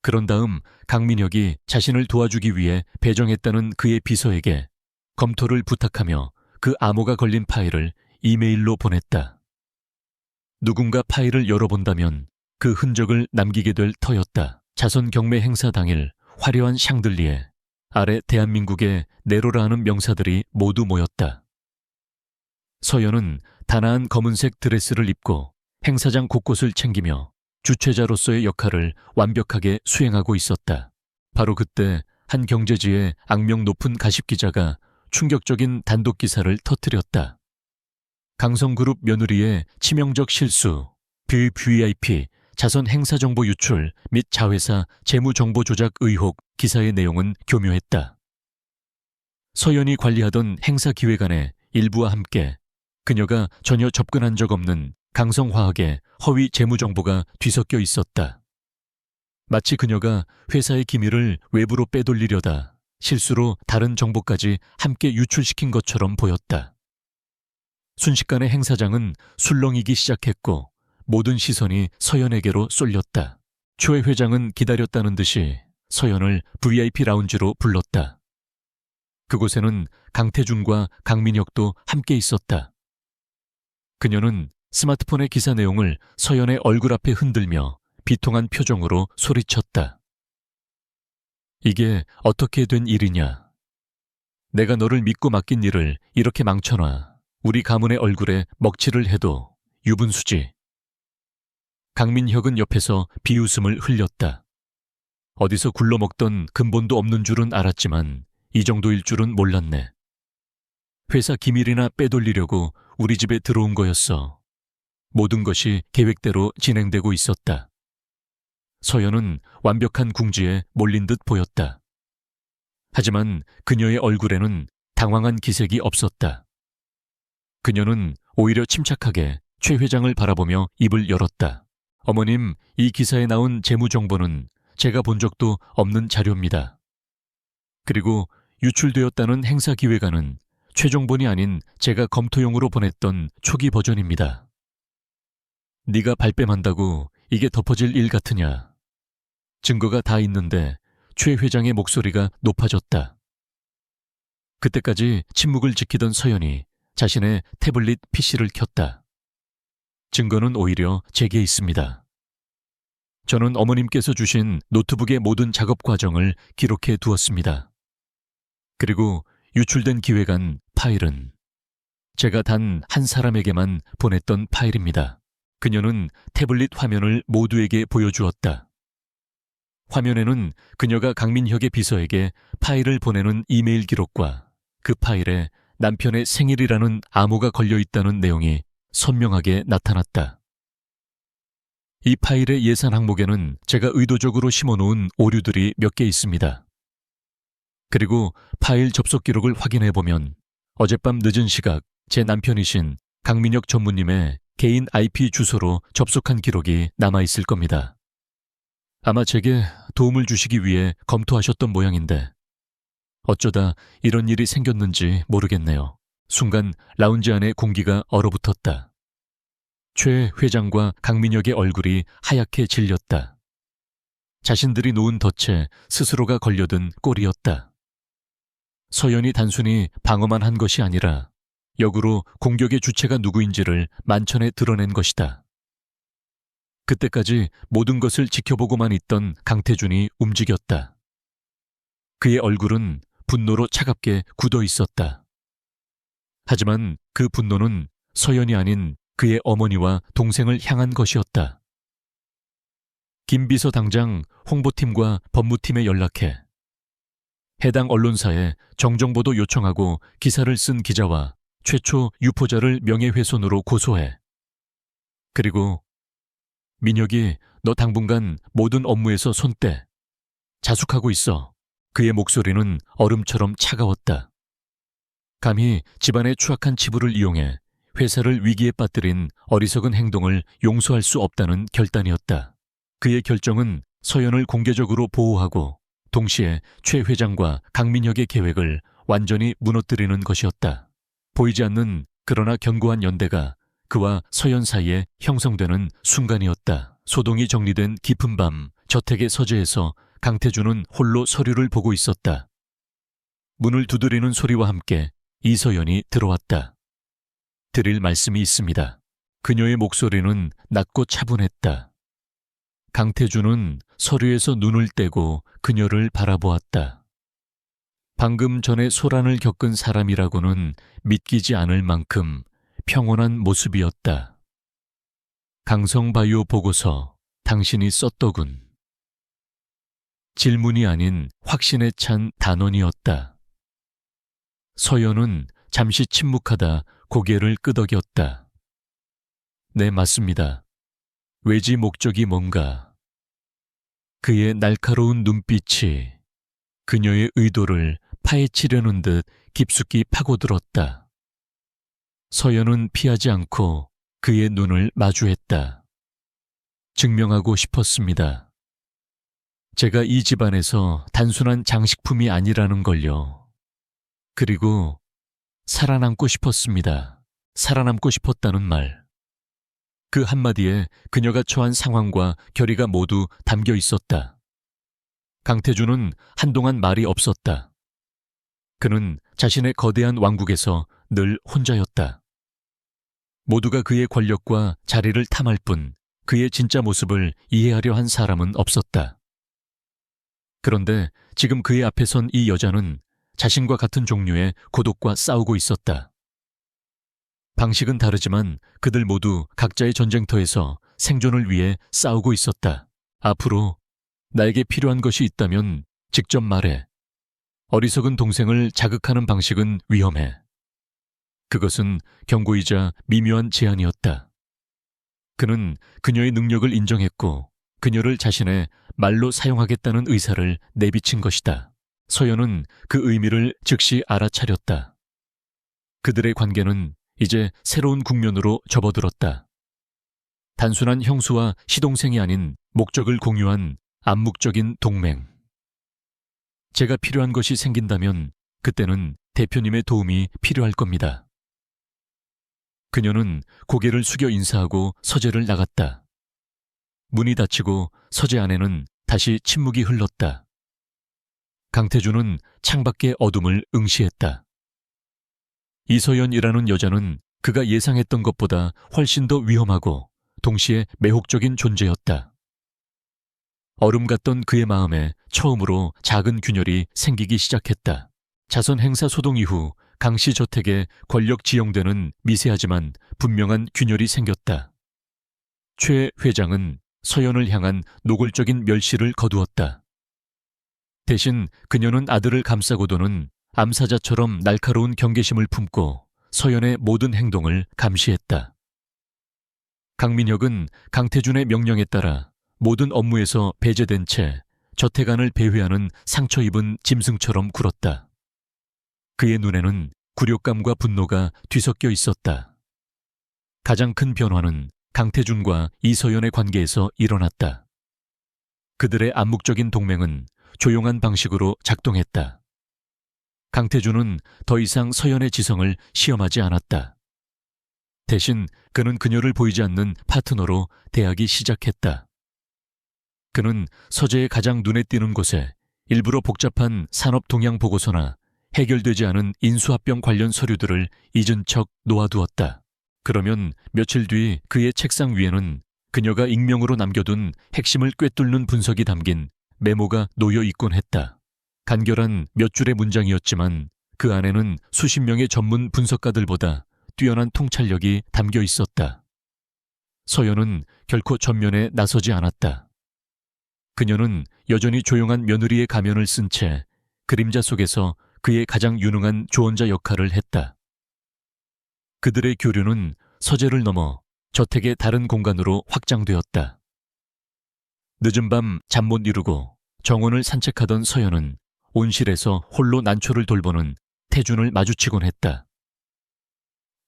그런 다음 강민혁이 자신을 도와주기 위해 배정했다는 그의 비서에게 검토를 부탁하며 그 암호가 걸린 파일을 이메일로 보냈다. 누군가 파일을 열어본다면 그 흔적을 남기게 될 터였다. 자선 경매 행사 당일 화려한 샹들리에 아래 대한민국의 네로라 하는 명사들이 모두 모였다. 서연은 단아한 검은색 드레스를 입고 행사장 곳곳을 챙기며 주최자로서의 역할을 완벽하게 수행하고 있었다. 바로 그때 한 경제지의 악명 높은 가십기자가 충격적인 단독 기사를 터뜨렸다. 강성그룹 며느리의 치명적 실수, VVIP 자선 행사 정보 유출 및 자회사 재무 정보 조작 의혹. 기사의 내용은 교묘했다. 서연이 관리하던 행사 기획안의 일부와 함께 그녀가 전혀 접근한 적 없는 강성화학의 허위 재무 정보가 뒤섞여 있었다. 마치 그녀가 회사의 기밀을 외부로 빼돌리려다 실수로 다른 정보까지 함께 유출시킨 것처럼 보였다. 순식간에 행사장은 술렁이기 시작했고 모든 시선이 서연에게로 쏠렸다. 최 회장은 기다렸다는 듯이 서연을 VIP 라운지로 불렀다. 그곳에는 강태준과 강민혁도 함께 있었다. 그녀는 스마트폰의 기사 내용을 서연의 얼굴 앞에 흔들며 비통한 표정으로 소리쳤다. 이게 어떻게 된 일이냐? 내가 너를 믿고 맡긴 일을 이렇게 망쳐놔. 우리 가문의 얼굴에 먹칠을 해도 유분수지. 강민혁은 옆에서 비웃음을 흘렸다. 어디서 굴러먹던 근본도 없는 줄은 알았지만 이 정도일 줄은 몰랐네. 회사 기밀이나 빼돌리려고 우리 집에 들어온 거였어. 모든 것이 계획대로 진행되고 있었다. 서연은 완벽한 궁지에 몰린 듯 보였다. 하지만 그녀의 얼굴에는 당황한 기색이 없었다. 그녀는 오히려 침착하게 최 회장을 바라보며 입을 열었다. 어머님, 이 기사에 나온 재무 정보는 제가 본 적도 없는 자료입니다. 그리고 유출되었다는 행사 기획안은 최종본이 아닌 제가 검토용으로 보냈던 초기 버전입니다. 네가 발뺌한다고 이게 덮어질 일 같으냐. 증거가 다 있는데 최 회장의 목소리가 높아졌다. 그때까지 침묵을 지키던 서연이 자신의 태블릿 PC를 켰다. 증거는 오히려 제게 있습니다. 저는 어머님께서 주신 노트북의 모든 작업 과정을 기록해 두었습니다. 그리고 유출된 기획안 파일은 제가 단 한 사람에게만 보냈던 파일입니다. 그녀는 태블릿 화면을 모두에게 보여주었다. 화면에는 그녀가 강민혁의 비서에게 파일을 보내는 이메일 기록과 그 파일에 남편의 생일이라는 암호가 걸려있다는 내용이 선명하게 나타났다. 이 파일의 예산 항목에는 제가 의도적으로 심어놓은 오류들이 몇 개 있습니다. 그리고 파일 접속 기록을 확인해보면 어젯밤 늦은 시각 제 남편이신 강민혁 전무님의 개인 IP 주소로 접속한 기록이 남아있을 겁니다. 아마 제게 도움을 주시기 위해 검토하셨던 모양인데 어쩌다 이런 일이 생겼는지 모르겠네요. 순간 라운지 안의 공기가 얼어붙었다. 최 회장과 강민혁의 얼굴이 하얗게 질렸다. 자신들이 놓은 덫에 스스로가 걸려든 꼴이었다. 서연이 단순히 방어만 한 것이 아니라 역으로 공격의 주체가 누구인지를 만천에 드러낸 것이다. 그때까지 모든 것을 지켜보고만 있던 강태준이 움직였다. 그의 얼굴은 분노로 차갑게 굳어 있었다. 하지만 그 분노는 서연이 아닌 그의 어머니와 동생을 향한 것이었다. 김 비서 당장 홍보팀과 법무팀에 연락해 해당 언론사에 정정보도 요청하고 기사를 쓴 기자와 최초 유포자를 명예훼손으로 고소해. 그리고 민혁이 너 당분간 모든 업무에서 손 떼. 자숙하고 있어. 그의 목소리는 얼음처럼 차가웠다. 감히 집안의 추악한 치부를 이용해 회사를 위기에 빠뜨린 어리석은 행동을 용서할 수 없다는 결단이었다. 그의 결정은 서연을 공개적으로 보호하고 동시에 최 회장과 강민혁의 계획을 완전히 무너뜨리는 것이었다. 보이지 않는 그러나 견고한 연대가 그와 서연 사이에 형성되는 순간이었다. 소동이 정리된 깊은 밤, 저택의 서재에서 강태준은 홀로 서류를 보고 있었다. 문을 두드리는 소리와 함께 이서연이 들어왔다. 드릴 말씀이 있습니다. 그녀의 목소리는 낮고 차분했다. 강태준은 서류에서 눈을 떼고 그녀를 바라보았다. 방금 전에 소란을 겪은 사람이라고는 믿기지 않을 만큼 평온한 모습이었다. 강성바이오 보고서 당신이 썼더군. 질문이 아닌 확신에 찬 단언이었다. 서연은 잠시 침묵하다 고개를 끄덕였다. 네, 맞습니다. 외지 목적이 뭔가. 그의 날카로운 눈빛이 그녀의 의도를 파헤치려는 듯 깊숙이 파고들었다. 서연은 피하지 않고 그의 눈을 마주했다. 증명하고 싶었습니다. 제가 이 집안에서 단순한 장식품이 아니라는 걸요. 그리고 살아남고 싶었습니다. 살아남고 싶었다는 말. 그 한마디에 그녀가 처한 상황과 결의가 모두 담겨 있었다. 강태준은 한동안 말이 없었다. 그는 자신의 거대한 왕국에서 늘 혼자였다. 모두가 그의 권력과 자리를 탐할 뿐 그의 진짜 모습을 이해하려 한 사람은 없었다. 그런데 지금 그의 앞에 선 이 여자는 자신과 같은 종류의 고독과 싸우고 있었다. 방식은 다르지만 그들 모두 각자의 전쟁터에서 생존을 위해 싸우고 있었다. 앞으로 나에게 필요한 것이 있다면 직접 말해. 어리석은 동생을 자극하는 방식은 위험해. 그것은 경고이자 미묘한 제안이었다. 그는 그녀의 능력을 인정했고 그녀를 자신의 말로 사용하겠다는 의사를 내비친 것이다. 서연은 그 의미를 즉시 알아차렸다. 그들의 관계는 이제 새로운 국면으로 접어들었다. 단순한 형수와 시동생이 아닌 목적을 공유한 암묵적인 동맹. 제가 필요한 것이 생긴다면 그때는 대표님의 도움이 필요할 겁니다. 그녀는 고개를 숙여 인사하고 서재를 나갔다. 문이 닫히고 서재 안에는 다시 침묵이 흘렀다. 강태준은 창밖의 어둠을 응시했다. 이서연이라는 여자는 그가 예상했던 것보다 훨씬 더 위험하고 동시에 매혹적인 존재였다. 얼음 같던 그의 마음에 처음으로 작은 균열이 생기기 시작했다. 자선 행사 소동 이후 강씨 저택에 권력 지형되는 미세하지만 분명한 균열이 생겼다. 최 회장은 서연을 향한 노골적인 멸시를 거두었다. 대신 그녀는 아들을 감싸고 도는 암사자처럼 날카로운 경계심을 품고 서연의 모든 행동을 감시했다. 강민혁은 강태준의 명령에 따라 모든 업무에서 배제된 채 저택 안을 배회하는 상처 입은 짐승처럼 굴었다. 그의 눈에는 굴욕감과 분노가 뒤섞여 있었다. 가장 큰 변화는 강태준과 이서연의 관계에서 일어났다. 그들의 암묵적인 동맹은 조용한 방식으로 작동했다. 강태준은 더 이상 서연의 지성을 시험하지 않았다. 대신 그는 그녀를 보이지 않는 파트너로 대하기 시작했다. 그는 서재의 가장 눈에 띄는 곳에 일부러 복잡한 산업 동향 보고서나 해결되지 않은 인수합병 관련 서류들을 잊은 척 놓아두었다. 그러면 며칠 뒤 그의 책상 위에는 그녀가 익명으로 남겨둔 핵심을 꿰뚫는 분석이 담긴 메모가 놓여 있곤 했다. 간결한 몇 줄의 문장이었지만 그 안에는 수십 명의 전문 분석가들보다 뛰어난 통찰력이 담겨 있었다. 서연은 결코 전면에 나서지 않았다. 그녀는 여전히 조용한 며느리의 가면을 쓴 채 그림자 속에서 그의 가장 유능한 조언자 역할을 했다. 그들의 교류는 서재를 넘어 저택의 다른 공간으로 확장되었다. 늦은 밤 잠 못 이루고 정원을 산책하던 서연은 온실에서 홀로 난초를 돌보는 태준을 마주치곤 했다.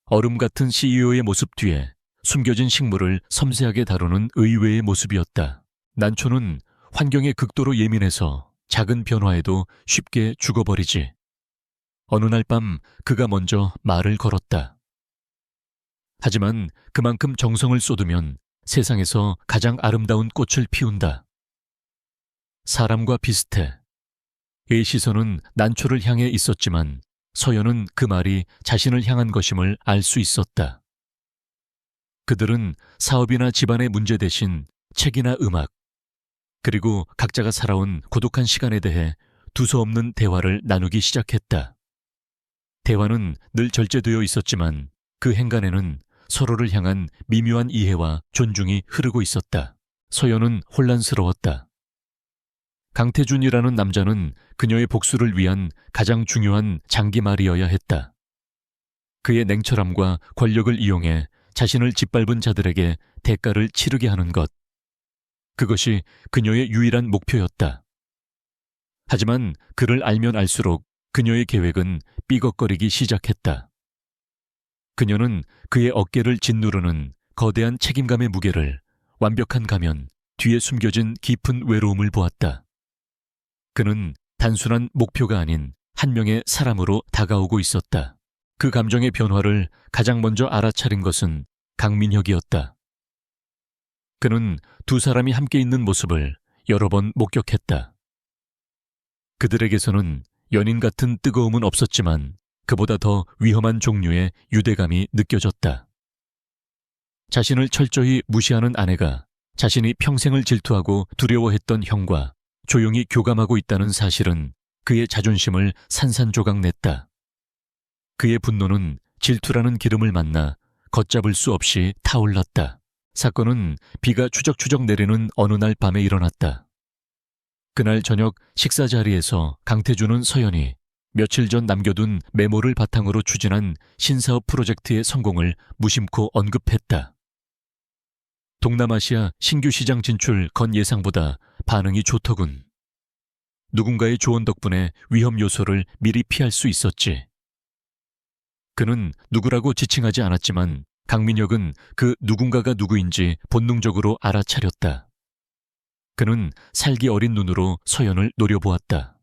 얼음 같은 CEO의 모습 뒤에 숨겨진 식물을 섬세하게 다루는 의외의 모습이었다. 난초는 환경에 극도로 예민해서 작은 변화에도 쉽게 죽어버리지. 어느 날 밤 그가 먼저 말을 걸었다. 하지만 그만큼 정성을 쏟으면 세상에서 가장 아름다운 꽃을 피운다. 사람과 비슷해. 의 시선은 난초를 향해 있었지만 서연은 그 말이 자신을 향한 것임을 알 수 있었다. 그들은 사업이나 집안의 문제 대신 책이나 음악, 그리고 각자가 살아온 고독한 시간에 대해 두서없는 대화를 나누기 시작했다. 대화는 늘 절제되어 있었지만 그 행간에는 서로를 향한 미묘한 이해와 존중이 흐르고 있었다. 서연은 혼란스러웠다. 강태준이라는 남자는 그녀의 복수를 위한 가장 중요한 장기말이어야 했다. 그의 냉철함과 권력을 이용해 자신을 짓밟은 자들에게 대가를 치르게 하는 것. 그것이 그녀의 유일한 목표였다. 하지만 그를 알면 알수록 그녀의 계획은 삐걱거리기 시작했다. 그녀는 그의 어깨를 짓누르는 거대한 책임감의 무게를, 완벽한 가면, 뒤에 숨겨진 깊은 외로움을 보았다. 그는 단순한 목표가 아닌 한 명의 사람으로 다가오고 있었다. 그 감정의 변화를 가장 먼저 알아차린 것은 강민혁이었다. 그는 두 사람이 함께 있는 모습을 여러 번 목격했다. 그들에게서는 연인 같은 뜨거움은 없었지만 그보다 더 위험한 종류의 유대감이 느껴졌다. 자신을 철저히 무시하는 아내가 자신이 평생을 질투하고 두려워했던 형과 조용히 교감하고 있다는 사실은 그의 자존심을 산산조각 냈다. 그의 분노는 질투라는 기름을 만나 걷잡을 수 없이 타올랐다. 사건은 비가 추적추적 내리는 어느 날 밤에 일어났다. 그날 저녁 식사 자리에서 강태준은 서연이 며칠 전 남겨둔 메모를 바탕으로 추진한 신사업 프로젝트의 성공을 무심코 언급했다. 동남아시아 신규 시장 진출 건 예상보다 반응이 좋더군. 누군가의 조언 덕분에 위험 요소를 미리 피할 수 있었지. 그는 누구라고 지칭하지 않았지만 강민혁은 그 누군가가 누구인지 본능적으로 알아차렸다. 그는 살기 어린 눈으로 서연을 노려보았다.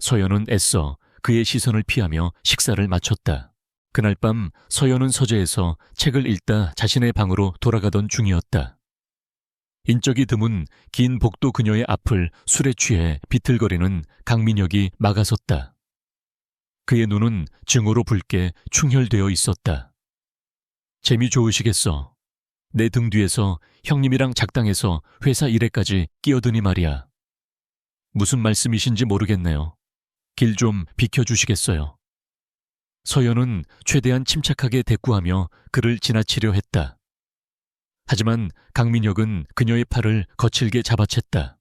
서연은 애써 그의 시선을 피하며 식사를 마쳤다. 그날 밤 서연은 서재에서 책을 읽다 자신의 방으로 돌아가던 중이었다. 인적이 드문 긴 복도 그녀의 앞을 술에 취해 비틀거리는 강민혁이 막아섰다. 그의 눈은 증오로 붉게 충혈되어 있었다. 재미 좋으시겠어. 내 등 뒤에서 형님이랑 작당해서 회사 일에까지 끼어드니 말이야. 무슨 말씀이신지 모르겠네요. 길 좀 비켜주시겠어요. 서연은 최대한 침착하게 대꾸하며 그를 지나치려 했다. 하지만 강민혁은 그녀의 팔을 거칠게 잡아챘다.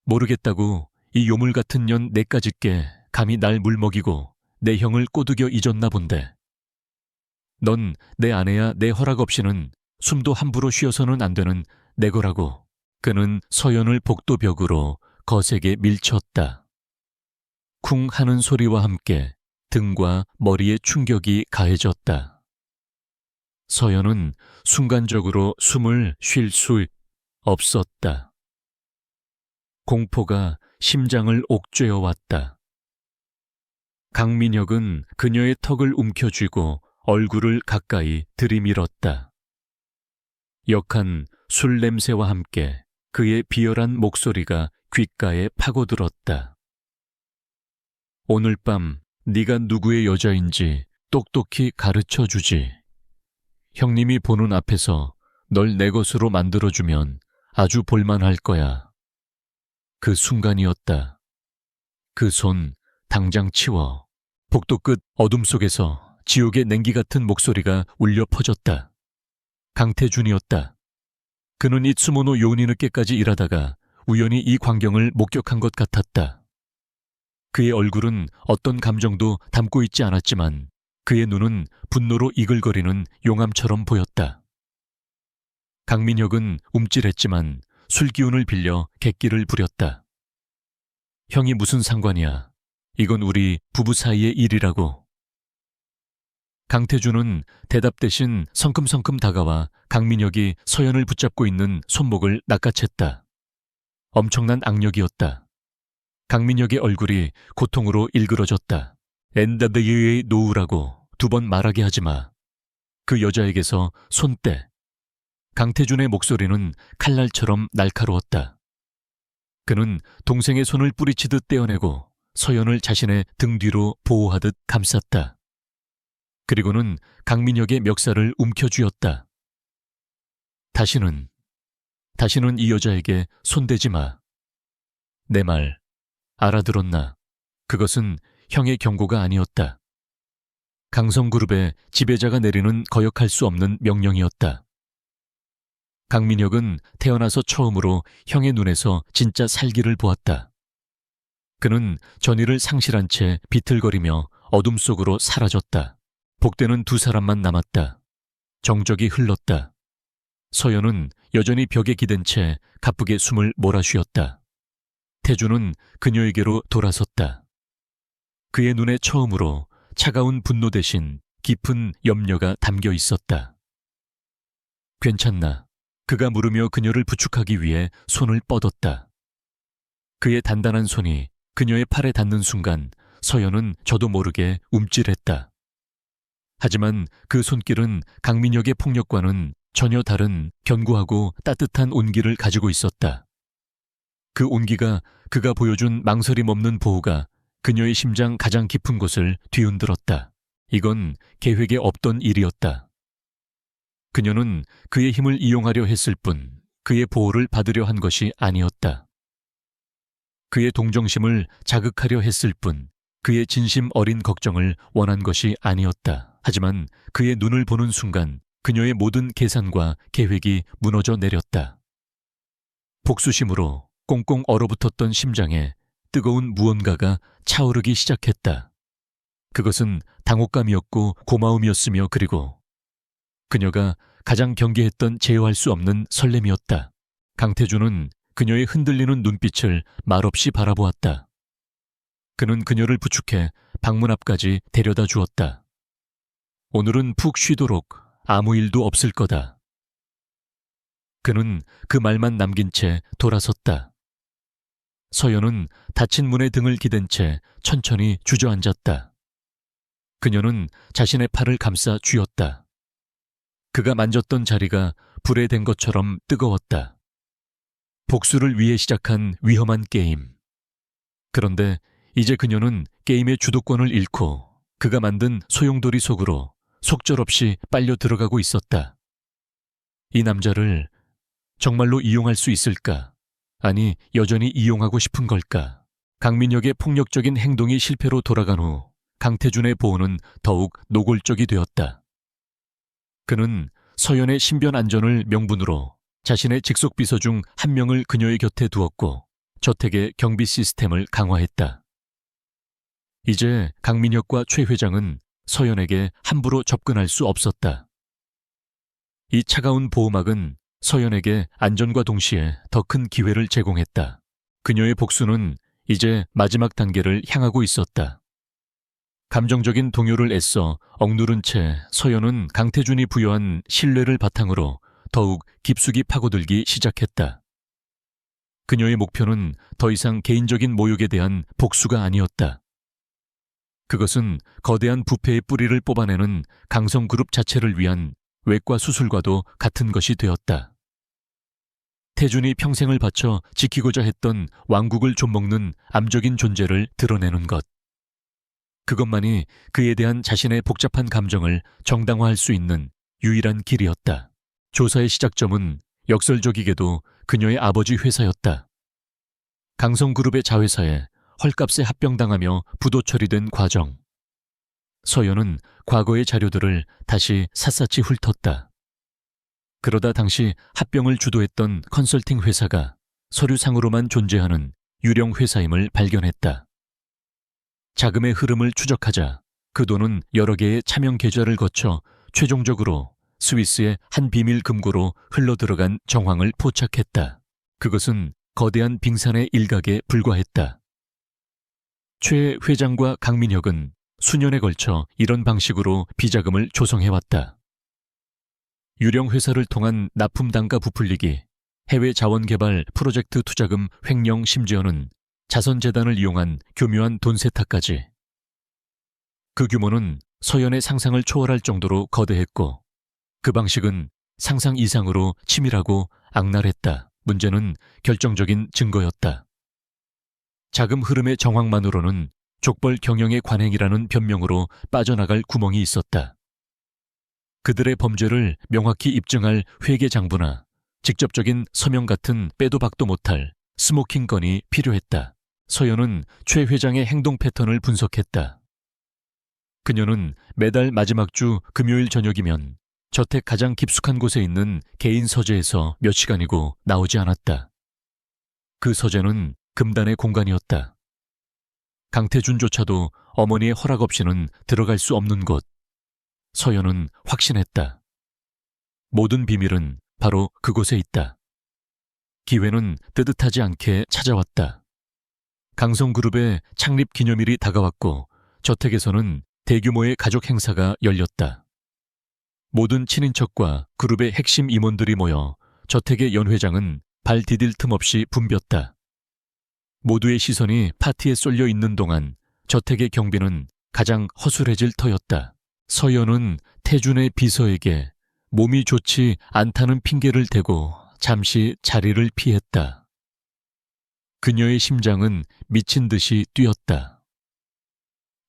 모르겠다고 이 요물 같은 년 내까짓게 감히 날 물먹이고 내 형을 꼬드겨 잊었나 본데. 넌 내 아내야 내 허락 없이는 숨도 함부로 쉬어서는 안 되는 내 거라고. 그는 서연을 복도벽으로 거세게 밀쳤다. 쿵 하는 소리와 함께 등과 머리에 충격이 가해졌다. 서연은 순간적으로 숨을 쉴 수 없었다. 공포가 심장을 옥죄어 왔다. 강민혁은 그녀의 턱을 움켜쥐고 얼굴을 가까이 들이밀었다. 역한 술 냄새와 함께 그의 비열한 목소리가 귓가에 파고들었다. 오늘 밤 네가 누구의 여자인지 똑똑히 가르쳐주지. 형님이 보는 앞에서 널 내 것으로 만들어주면 아주 볼만할 거야. 그 순간이었다. 그 손 당장 치워. 복도 끝 어둠 속에서 지옥의 냉기 같은 목소리가 울려 퍼졌다. 강태준이었다. 그는 이 스모노 요니 늦게까지 일하다가 우연히 이 광경을 목격한 것 같았다. 그의 얼굴은 어떤 감정도 담고 있지 않았지만 그의 눈은 분노로 이글거리는 용암처럼 보였다. 강민혁은 움찔했지만 술기운을 빌려 객기를 부렸다. 형이 무슨 상관이야. 이건 우리 부부 사이의 일이라고. 강태준은 대답 대신 성큼성큼 다가와 강민혁이 서연을 붙잡고 있는 손목을 낚아챘다. 엄청난 악력이었다. 강민혁의 얼굴이 고통으로 일그러졌다. 엔다드의 노우라고 2번 말하게 하지 마. 그 여자에게서 손 떼. 강태준의 목소리는 칼날처럼 날카로웠다. 그는 동생의 손을 뿌리치듯 떼어내고 서연을 자신의 등 뒤로 보호하듯 감쌌다. 그리고는 강민혁의 멱살을 움켜쥐었다. 다시는 이 여자에게 손대지 마. 내 말 알아들었나? 그것은 형의 경고가 아니었다. 강성그룹의 지배자가 내리는 거역할 수 없는 명령이었다. 강민혁은 태어나서 처음으로 형의 눈에서 진짜 살기를 보았다. 그는 전의를 상실한 채 비틀거리며 어둠 속으로 사라졌다. 복되는 2 사람만 남았다. 정적이 흘렀다. 서연은 여전히 벽에 기댄 채 가쁘게 숨을 몰아쉬었다. 태준은 그녀에게로 돌아섰다. 그의 눈에 처음으로 차가운 분노 대신 깊은 염려가 담겨 있었다. 괜찮나? 그가 물으며 그녀를 부축하기 위해 손을 뻗었다. 그의 단단한 손이 그녀의 팔에 닿는 순간 서연은 저도 모르게 움찔했다. 하지만 그 손길은 강민혁의 폭력과는 전혀 다른 견고하고 따뜻한 온기를 가지고 있었다. 그 온기가 그가 보여준 망설임 없는 보호가 그녀의 심장 가장 깊은 곳을 뒤흔들었다. 이건 계획에 없던 일이었다. 그녀는 그의 힘을 이용하려 했을 뿐 그의 보호를 받으려 한 것이 아니었다. 그의 동정심을 자극하려 했을 뿐 그의 진심 어린 걱정을 원한 것이 아니었다. 하지만 그의 눈을 보는 순간 그녀의 모든 계산과 계획이 무너져 내렸다. 복수심으로 꽁꽁 얼어붙었던 심장에 뜨거운 무언가가 차오르기 시작했다. 그것은 당혹감이었고 고마움이었으며 그리고 그녀가 가장 경계했던 제어할 수 없는 설렘이었다. 강태준은 그녀의 흔들리는 눈빛을 말없이 바라보았다. 그는 그녀를 부축해 방문 앞까지 데려다 주었다. 오늘은 푹 쉬도록 아무 일도 없을 거다. 그는 그 말만 남긴 채 돌아섰다. 서연은 닫힌 문에 등을 기댄 채 천천히 주저앉았다. 그녀는 자신의 팔을 감싸 쥐었다. 그가 만졌던 자리가 불에 댄 것처럼 뜨거웠다. 복수를 위해 시작한 위험한 게임. 그런데 이제 그녀는 게임의 주도권을 잃고 그가 만든 소용돌이 속으로 속절없이 빨려 들어가고 있었다. 이 남자를 정말로 이용할 수 있을까? 아니, 여전히 이용하고 싶은 걸까? 강민혁의 폭력적인 행동이 실패로 돌아간 후 강태준의 보호는 더욱 노골적이 되었다. 그는 서연의 신변 안전을 명분으로 자신의 직속 비서 중 1명을 그녀의 곁에 두었고 저택의 경비 시스템을 강화했다. 이제 강민혁과 최 회장은 서연에게 함부로 접근할 수 없었다. 이 차가운 보호막은 서연에게 안전과 동시에 더 큰 기회를 제공했다. 그녀의 복수는 이제 마지막 단계를 향하고 있었다. 감정적인 동요를 애써 억누른 채 서연은 강태준이 부여한 신뢰를 바탕으로 더욱 깊숙이 파고들기 시작했다. 그녀의 목표는 더 이상 개인적인 모욕에 대한 복수가 아니었다. 그것은 거대한 부패의 뿌리를 뽑아내는 강성그룹 자체를 위한 외과 수술과도 같은 것이 되었다. 태준이 평생을 바쳐 지키고자 했던 왕국을 좀먹는 암적인 존재를 드러내는 것. 그것만이 그에 대한 자신의 복잡한 감정을 정당화할 수 있는 유일한 길이었다. 조사의 시작점은 역설적이게도 그녀의 아버지 회사였다. 강성그룹의 자회사에 헐값에 합병당하며 부도 처리된 과정. 서연은 과거의 자료들을 다시 샅샅이 훑었다. 그러다 당시 합병을 주도했던 컨설팅 회사가 서류상으로만 존재하는 유령 회사임을 발견했다. 자금의 흐름을 추적하자 그 돈은 여러 개의 차명 계좌를 거쳐 최종적으로 스위스의 한 비밀 금고로 흘러들어간 정황을 포착했다. 그것은 거대한 빙산의 일각에 불과했다. 최 회장과 강민혁은 수년에 걸쳐 이런 방식으로 비자금을 조성해왔다. 유령 회사를 통한 납품 단가 부풀리기, 해외 자원개발 프로젝트 투자금 횡령, 심지어는 자선재단을 이용한 교묘한 돈 세탁까지. 그 규모는 서연의 상상을 초월할 정도로 거대했고 그 방식은 상상 이상으로 치밀하고 악랄했다. 문제는 결정적인 증거였다. 자금 흐름의 정황만으로는 족벌 경영의 관행이라는 변명으로 빠져나갈 구멍이 있었다. 그들의 범죄를 명확히 입증할 회계장부나 직접적인 서명 같은 빼도 박도 못할 스모킹 건이 필요했다. 서연은 최 회장의 행동 패턴을 분석했다. 그녀는 매달 마지막 주 금요일 저녁이면 저택 가장 깊숙한 곳에 있는 개인 서재에서 몇 시간이고 나오지 않았다. 그 서재는 금단의 공간이었다. 강태준조차도 어머니의 허락 없이는 들어갈 수 없는 곳. 서연은 확신했다. 모든 비밀은 바로 그곳에 있다. 기회는 뜻하지 않게 찾아왔다. 강성그룹의 창립 기념일이 다가왔고 저택에서는 대규모의 가족 행사가 열렸다. 모든 친인척과 그룹의 핵심 임원들이 모여 저택의 연 회장은 발 디딜 틈 없이 붐볐다. 모두의 시선이 파티에 쏠려 있는 동안 저택의 경비는 가장 허술해질 터였다. 서연은 태준의 비서에게 몸이 좋지 않다는 핑계를 대고 잠시 자리를 피했다. 그녀의 심장은 미친 듯이 뛰었다.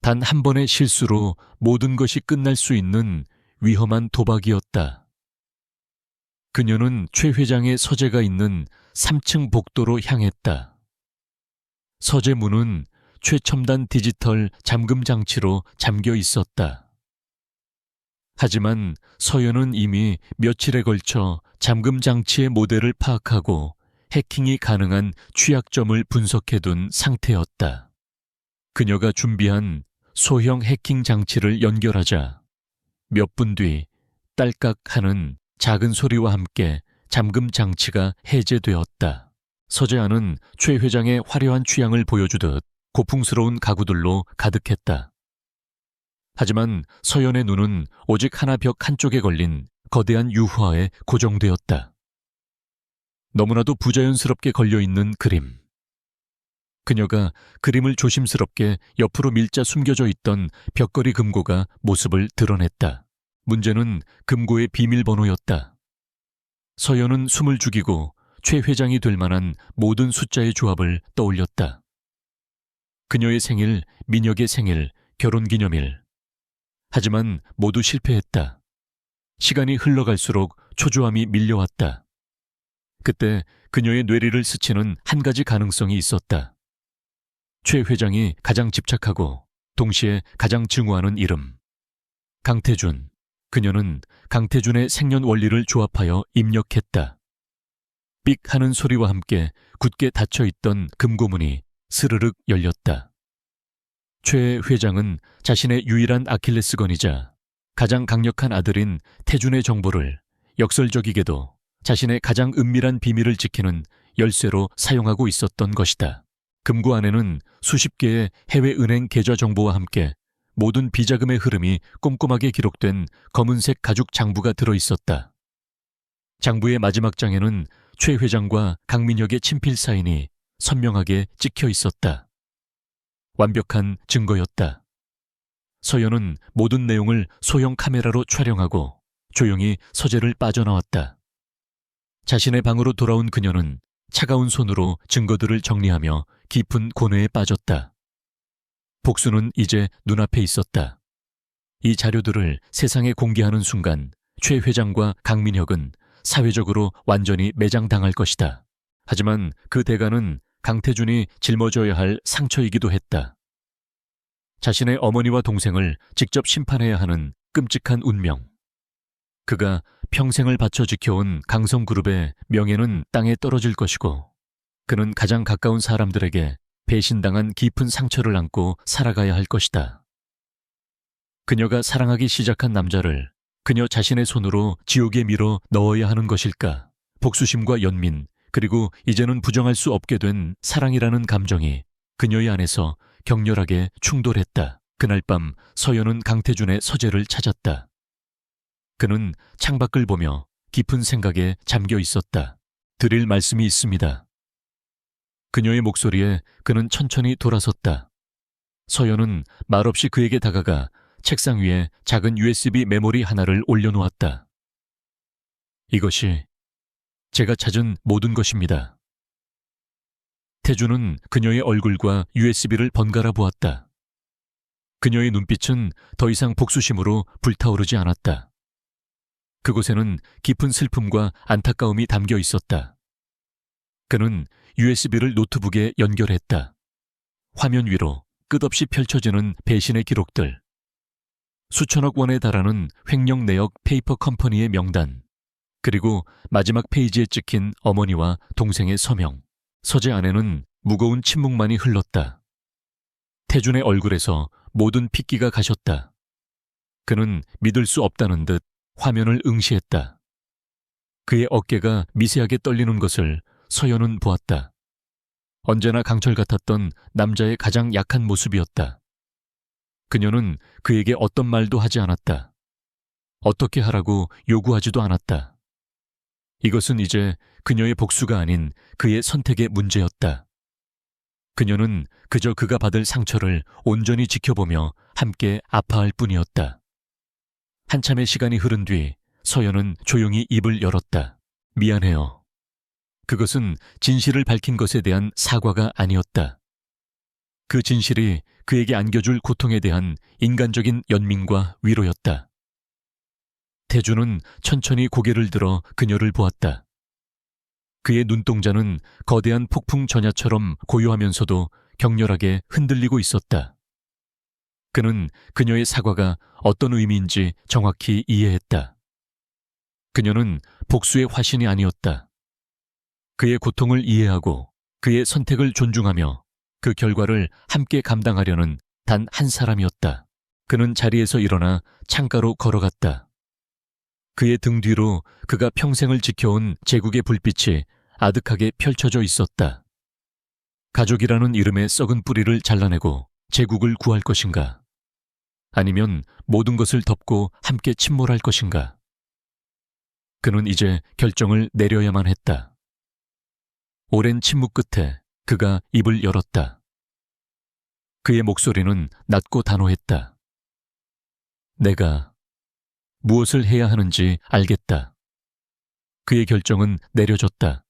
단 한 번의 실수로 모든 것이 끝날 수 있는 위험한 도박이었다. 그녀는 최 회장의 서재가 있는 3층 복도로 향했다. 서재 문은 최첨단 디지털 잠금 장치로 잠겨 있었다. 하지만 서연은 이미 며칠에 걸쳐 잠금 장치의 모델을 파악하고 해킹이 가능한 취약점을 분석해둔 상태였다. 그녀가 준비한 소형 해킹 장치를 연결하자 몇 분 뒤 딸깍 하는 작은 소리와 함께 잠금 장치가 해제되었다. 서재 안은 최 회장의 화려한 취향을 보여주듯 고풍스러운 가구들로 가득했다. 하지만 서연의 눈은 오직 하나 벽 한쪽에 걸린 거대한 유화에 고정되었다. 너무나도 부자연스럽게 걸려있는 그림. 그녀가 그림을 조심스럽게 옆으로 밀자 숨겨져 있던 벽걸이 금고가 모습을 드러냈다. 문제는 금고의 비밀번호였다. 서연은 숨을 죽이고 최 회장이 될 만한 모든 숫자의 조합을 떠올렸다. 그녀의 생일, 민혁의 생일, 결혼기념일. 하지만 모두 실패했다. 시간이 흘러갈수록 초조함이 밀려왔다. 그때 그녀의 뇌리를 스치는 한 가지 가능성이 있었다. 최 회장이 가장 집착하고 동시에 가장 증오하는 이름. 강태준. 그녀는 강태준의 생년 월리를 조합하여 입력했다. 삑 하는 소리와 함께 굳게 닫혀있던 금고문이 스르륵 열렸다. 최 회장은 자신의 유일한 아킬레스건이자 가장 강력한 아들인 태준의 정보를 역설적이게도 자신의 가장 은밀한 비밀을 지키는 열쇠로 사용하고 있었던 것이다. 금고 안에는 수십 개의 해외 은행 계좌 정보와 함께 모든 비자금의 흐름이 꼼꼼하게 기록된 검은색 가죽 장부가 들어있었다. 장부의 마지막 장에는 최 회장과 강민혁의 친필 사인이 선명하게 찍혀 있었다. 완벽한 증거였다. 서연은 모든 내용을 소형 카메라로 촬영하고 조용히 서재를 빠져나왔다. 자신의 방으로 돌아온 그녀는 차가운 손으로 증거들을 정리하며 깊은 고뇌에 빠졌다. 복수는 이제 눈앞에 있었다. 이 자료들을 세상에 공개하는 순간 최 회장과 강민혁은 사회적으로 완전히 매장당할 것이다. 하지만 그 대가는 강태준이 짊어져야 할 상처이기도 했다. 자신의 어머니와 동생을 직접 심판해야 하는 끔찍한 운명. 그가 평생을 바쳐 지켜온 강성그룹의 명예는 땅에 떨어질 것이고 그는 가장 가까운 사람들에게 배신당한 깊은 상처를 안고 살아가야 할 것이다. 그녀가 사랑하기 시작한 남자를 그녀 자신의 손으로 지옥에 밀어 넣어야 하는 것일까? 복수심과 연민, 그리고 이제는 부정할 수 없게 된 사랑이라는 감정이 그녀의 안에서 격렬하게 충돌했다. 그날 밤 서연은 강태준의 서재를 찾았다. 그는 창밖을 보며 깊은 생각에 잠겨 있었다. 드릴 말씀이 있습니다. 그녀의 목소리에 그는 천천히 돌아섰다. 서연은 말없이 그에게 다가가 책상 위에 작은 USB 메모리 하나를 올려놓았다. 이것이 제가 찾은 모든 것입니다. 태준은 그녀의 얼굴과 USB를 번갈아 보았다. 그녀의 눈빛은 더 이상 복수심으로 불타오르지 않았다. 그곳에는 깊은 슬픔과 안타까움이 담겨 있었다. 그는 USB를 노트북에 연결했다. 화면 위로 끝없이 펼쳐지는 배신의 기록들. 수천억 원에 달하는 횡령 내역 페이퍼 컴퍼니의 명단. 그리고 마지막 페이지에 찍힌 어머니와 동생의 서명. 서재 안에는 무거운 침묵만이 흘렀다. 태준의 얼굴에서 모든 핏기가 가셨다. 그는 믿을 수 없다는 듯 화면을 응시했다. 그의 어깨가 미세하게 떨리는 것을 서연은 보았다. 언제나 강철 같았던 남자의 가장 약한 모습이었다. 그녀는 그에게 어떤 말도 하지 않았다. 어떻게 하라고 요구하지도 않았다. 이것은 이제 그녀의 복수가 아닌 그의 선택의 문제였다. 그녀는 그저 그가 받을 상처를 온전히 지켜보며 함께 아파할 뿐이었다. 한참의 시간이 흐른 뒤 서연은 조용히 입을 열었다. 미안해요. 그것은 진실을 밝힌 것에 대한 사과가 아니었다. 그 진실이 그에게 안겨줄 고통에 대한 인간적인 연민과 위로였다. 태준은 천천히 고개를 들어 그녀를 보았다. 그의 눈동자는 거대한 폭풍 전야처럼 고요하면서도 격렬하게 흔들리고 있었다. 그는 그녀의 사과가 어떤 의미인지 정확히 이해했다. 그녀는 복수의 화신이 아니었다. 그의 고통을 이해하고 그의 선택을 존중하며 그 결과를 함께 감당하려는 단 한 사람이었다. 그는 자리에서 일어나 창가로 걸어갔다. 그의 등 뒤로 그가 평생을 지켜온 제국의 불빛이 아득하게 펼쳐져 있었다. 가족이라는 이름의 썩은 뿌리를 잘라내고 제국을 구할 것인가? 아니면 모든 것을 덮고 함께 침몰할 것인가? 그는 이제 결정을 내려야만 했다. 오랜 침묵 끝에 그가 입을 열었다. 그의 목소리는 낮고 단호했다. 내가 무엇을 해야 하는지 알겠다. 그의 결정은 내려졌다.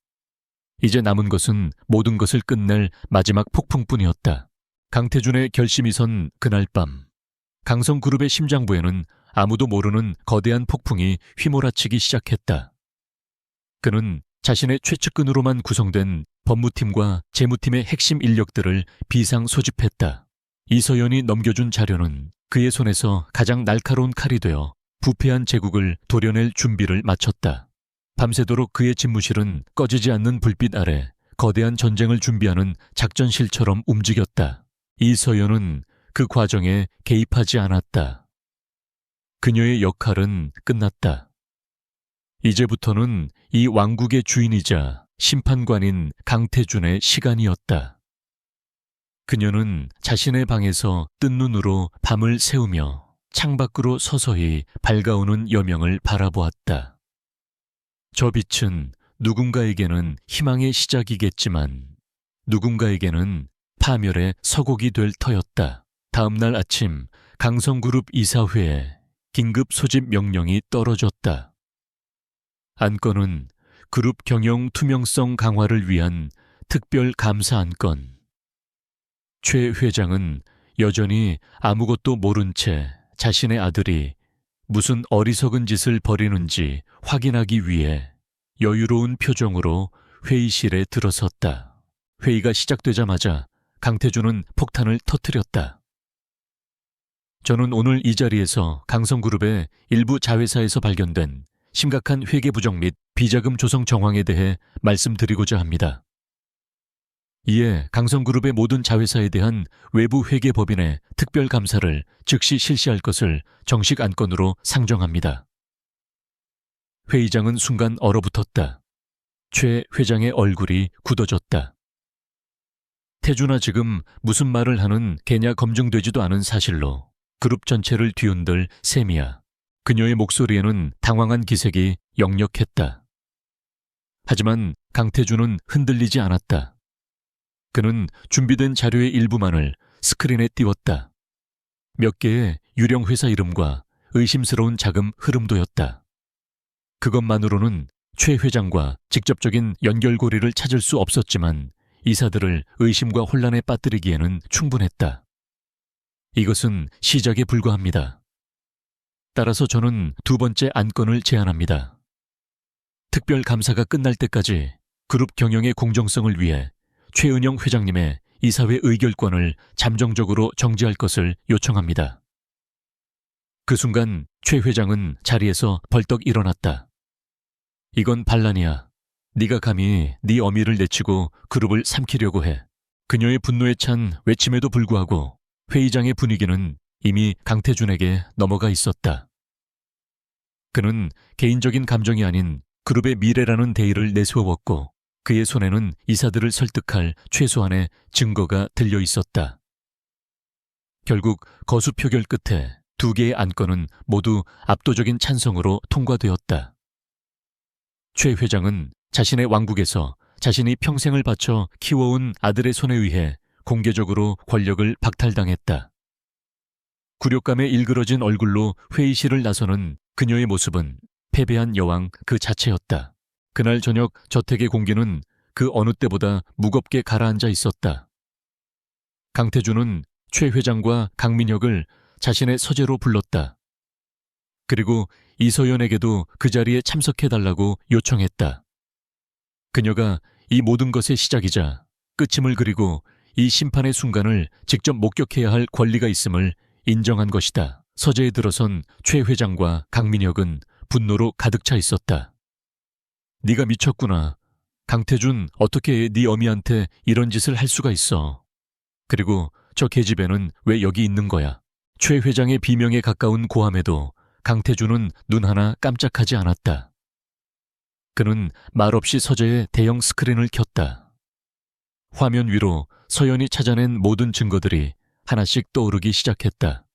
이제 남은 것은 모든 것을 끝낼 마지막 폭풍뿐이었다. 강태준의 결심이 선 그날 밤, 강성그룹의 심장부에는 아무도 모르는 거대한 폭풍이 휘몰아치기 시작했다. 그는 자신의 최측근으로만 구성된 법무팀과 재무팀의 핵심 인력들을 비상 소집했다. 이서연이 넘겨준 자료는 그의 손에서 가장 날카로운 칼이 되어 부패한 제국을 도려낼 준비를 마쳤다. 밤새도록 그의 집무실은 꺼지지 않는 불빛 아래 거대한 전쟁을 준비하는 작전실처럼 움직였다. 이서연은 그 과정에 개입하지 않았다. 그녀의 역할은 끝났다. 이제부터는 이 왕국의 주인이자 심판관인 강태준의 시간이었다. 그녀는 자신의 방에서 뜬 눈으로 밤을 새우며 창밖으로 서서히 밝아오는 여명을 바라보았다. 저 빛은 누군가에게는 희망의 시작이겠지만 누군가에게는 파멸의 서곡이 될 터였다. 다음 날 아침 강성그룹 이사회에 긴급 소집 명령이 떨어졌다. 안건은 그룹 경영 투명성 강화를 위한 특별 감사 안건. 최 회장은 여전히 아무것도 모른 채 자신의 아들이 무슨 어리석은 짓을 벌이는지 확인하기 위해 여유로운 표정으로 회의실에 들어섰다. 회의가 시작되자마자 강태준은 폭탄을 터뜨렸다. 저는 오늘 이 자리에서 강성그룹의 일부 자회사에서 발견된 심각한 회계 부정 및 비자금 조성 정황에 대해 말씀드리고자 합니다. 이에 강성그룹의 모든 자회사에 대한 외부 회계법인의 특별감사를 즉시 실시할 것을 정식 안건으로 상정합니다. 회의장은 순간 얼어붙었다. 최 회장의 얼굴이 굳어졌다. 태준아, 지금 무슨 말을 하는 개냐 검증되지도 않은 사실로 그룹 전체를 뒤흔들 셈이야. 그녀의 목소리에는 당황한 기색이 역력했다. 하지만 강태준은 흔들리지 않았다. 그는 준비된 자료의 일부만을 스크린에 띄웠다. 몇 개의 유령 회사 이름과 의심스러운 자금 흐름도였다. 그것만으로는 최 회장과 직접적인 연결고리를 찾을 수 없었지만 이사들을 의심과 혼란에 빠뜨리기에는 충분했다. 이것은 시작에 불과합니다. 따라서 저는 두 번째 안건을 제안합니다. 특별감사가 끝날 때까지 그룹 경영의 공정성을 위해 최은영 회장님의 이사회 의결권을 잠정적으로 정지할 것을 요청합니다. 그 순간 최 회장은 자리에서 벌떡 일어났다. 이건 반란이야. 네가 감히 네 어미를 내치고 그룹을 삼키려고 해. 그녀의 분노에 찬 외침에도 불구하고 회의장의 분위기는 이미 강태준에게 넘어가 있었다. 그는 개인적인 감정이 아닌 그룹의 미래라는 대의를 내세웠고 그의 손에는 이사들을 설득할 최소한의 증거가 들려 있었다. 결국 거수 표결 끝에 두 개의 안건은 모두 압도적인 찬성으로 통과되었다. 최 회장은 자신의 왕국에서 자신이 평생을 바쳐 키워온 아들의 손에 의해 공개적으로 권력을 박탈당했다. 굴욕감에 일그러진 얼굴로 회의실을 나서는 그녀의 모습은 패배한 여왕 그 자체였다. 그날 저녁 저택의 공기는 그 어느 때보다 무겁게 가라앉아 있었다. 강태준은 최 회장과 강민혁을 자신의 서재로 불렀다. 그리고 이서연에게도 그 자리에 참석해달라고 요청했다. 그녀가 이 모든 것의 시작이자 끝임을 그리고 이 심판의 순간을 직접 목격해야 할 권리가 있음을 인정한 것이다. 서재에 들어선 최 회장과 강민혁은 분노로 가득 차 있었다. 네가 미쳤구나. 강태준, 어떻게 네 어미한테 이런 짓을 할 수가 있어. 그리고 저 계집애는 왜 여기 있는 거야. 최 회장의 비명에 가까운 고함에도 강태준은 눈 하나 깜짝하지 않았다. 그는 말없이 서재에 대형 스크린을 켰다. 화면 위로 서연이 찾아낸 모든 증거들이 하나씩 떠오르기 시작했다.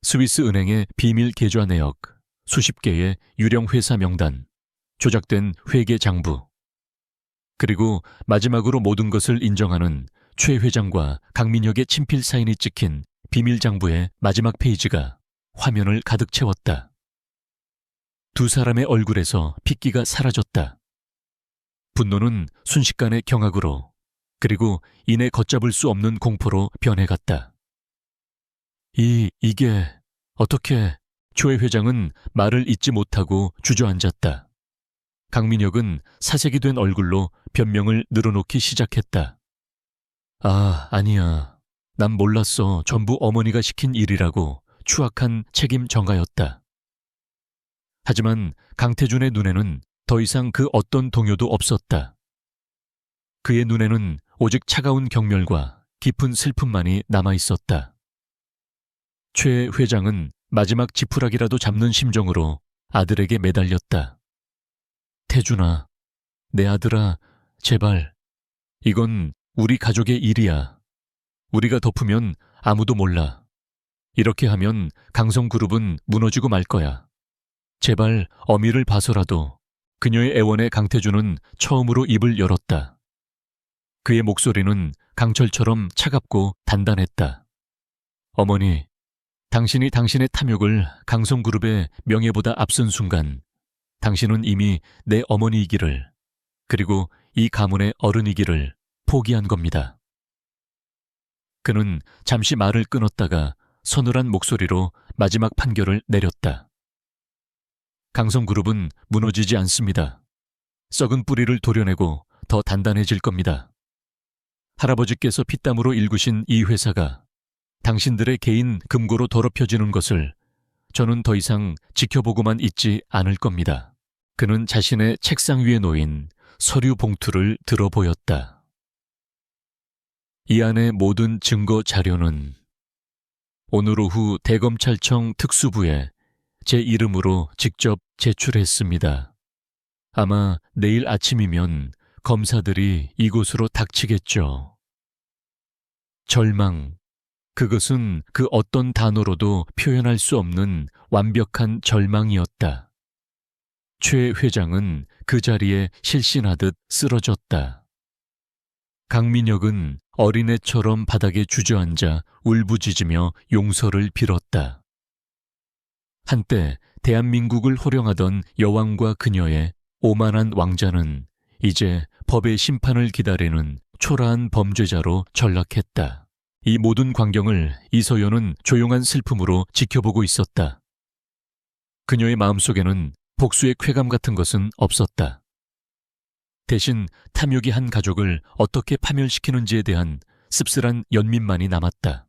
스위스 은행의 비밀 계좌 내역, 수십 개의 유령 회사 명단, 조작된 회계 장부, 그리고 마지막으로 모든 것을 인정하는 최 회장과 강민혁의 친필 사인이 찍힌 비밀 장부의 마지막 페이지가 화면을 가득 채웠다. 두 사람의 얼굴에서 핏기가 사라졌다. 분노는 순식간에 경악으로, 그리고 이내 걷잡을 수 없는 공포로 변해갔다. 이게 어떻게... 최 회장은 말을 잇지 못하고 주저앉았다. 강민혁은 사색이 된 얼굴로 변명을 늘어놓기 시작했다. 아니야. 난 몰랐어. 전부 어머니가 시킨 일이라고. 추악한 책임 전가였다. 하지만 강태준의 눈에는 더 이상 그 어떤 동요도 없었다. 그의 눈에는 오직 차가운 경멸과 깊은 슬픔만이 남아있었다. 최 회장은 마지막 지푸라기라도 잡는 심정으로 아들에게 매달렸다. 태준아, 내 아들아, 제발. 이건 우리 가족의 일이야. 우리가 덮으면 아무도 몰라. 이렇게 하면 강성그룹은 무너지고 말 거야. 제발 어미를 봐서라도. 그녀의 애원에 강태준은 처음으로 입을 열었다. 그의 목소리는 강철처럼 차갑고 단단했다. 어머니, 당신이 당신의 탐욕을 강성그룹의 명예보다 앞선 순간 당신은 이미 내 어머니이기를, 그리고 이 가문의 어른이기를 포기한 겁니다. 그는 잠시 말을 끊었다가 서늘한 목소리로 마지막 판결을 내렸다. 강성그룹은 무너지지 않습니다. 썩은 뿌리를 도려내고 더 단단해질 겁니다. 할아버지께서 피땀으로 일구신 이 회사가 당신들의 개인 금고로 더럽혀지는 것을 저는 더 이상 지켜보고만 있지 않을 겁니다. 그는 자신의 책상 위에 놓인 서류 봉투를 들어 보였다. 이 안의 모든 증거 자료는 오늘 오후 대검찰청 특수부에 제 이름으로 직접 제출했습니다. 아마 내일 아침이면 검사들이 이곳으로 닥치겠죠. 절망. 그것은 그 어떤 단어로도 표현할 수 없는 완벽한 절망이었다. 최 회장은 그 자리에 실신하듯 쓰러졌다. 강민혁은 어린애처럼 바닥에 주저앉아 울부짖으며 용서를 빌었다. 한때 대한민국을 호령하던 여왕과 그녀의 오만한 왕자는 이제 법의 심판을 기다리는 초라한 범죄자로 전락했다. 이 모든 광경을 이서연은 조용한 슬픔으로 지켜보고 있었다. 그녀의 마음속에는 복수의 쾌감 같은 것은 없었다. 대신 탐욕이 한 가족을 어떻게 파멸시키는지에 대한 씁쓸한 연민만이 남았다.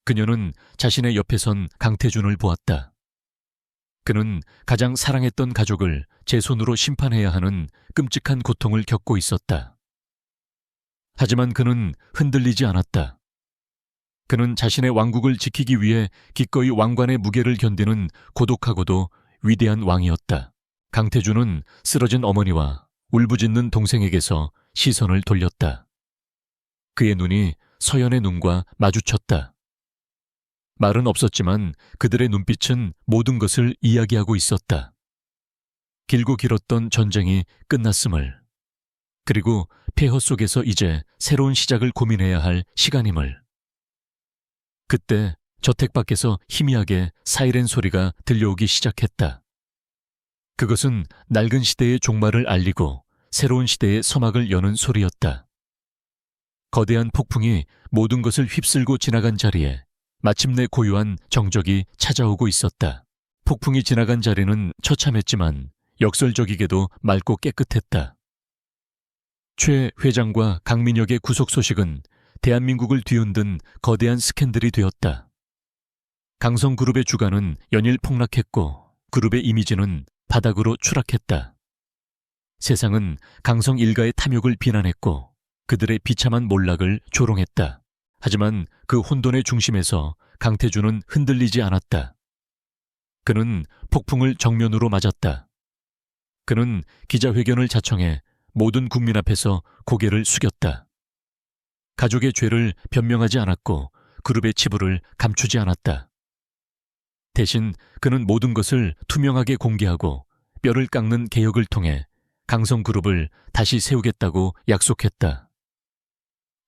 그녀는 자신의 옆에 선 강태준을 보았다. 그는 가장 사랑했던 가족을 제 손으로 심판해야 하는 끔찍한 고통을 겪고 있었다. 하지만 그는 흔들리지 않았다. 그는 자신의 왕국을 지키기 위해 기꺼이 왕관의 무게를 견디는 고독하고도 위대한 왕이었다. 강태준은 쓰러진 어머니와 울부짖는 동생에게서 시선을 돌렸다. 그의 눈이 서연의 눈과 마주쳤다. 말은 없었지만 그들의 눈빛은 모든 것을 이야기하고 있었다. 길고 길었던 전쟁이 끝났음을, 그리고 폐허 속에서 이제 새로운 시작을 고민해야 할 시간임을. 그때 저택 밖에서 희미하게 사이렌 소리가 들려오기 시작했다. 그것은 낡은 시대의 종말을 알리고 새로운 시대의 서막을 여는 소리였다. 거대한 폭풍이 모든 것을 휩쓸고 지나간 자리에 마침내 고요한 정적이 찾아오고 있었다. 폭풍이 지나간 자리는 처참했지만 역설적이게도 맑고 깨끗했다. 최 회장과 강민혁의 구속 소식은 대한민국을 뒤흔든 거대한 스캔들이 되었다. 강성그룹의 주가는 연일 폭락했고 그룹의 이미지는 바닥으로 추락했다. 세상은 강성 일가의 탐욕을 비난했고 그들의 비참한 몰락을 조롱했다. 하지만 그 혼돈의 중심에서 강태준은 흔들리지 않았다. 그는 폭풍을 정면으로 맞았다. 그는 기자회견을 자청해 모든 국민 앞에서 고개를 숙였다. 가족의 죄를 변명하지 않았고 그룹의 치부를 감추지 않았다. 대신 그는 모든 것을 투명하게 공개하고 뼈를 깎는 개혁을 통해 강성그룹을 다시 세우겠다고 약속했다.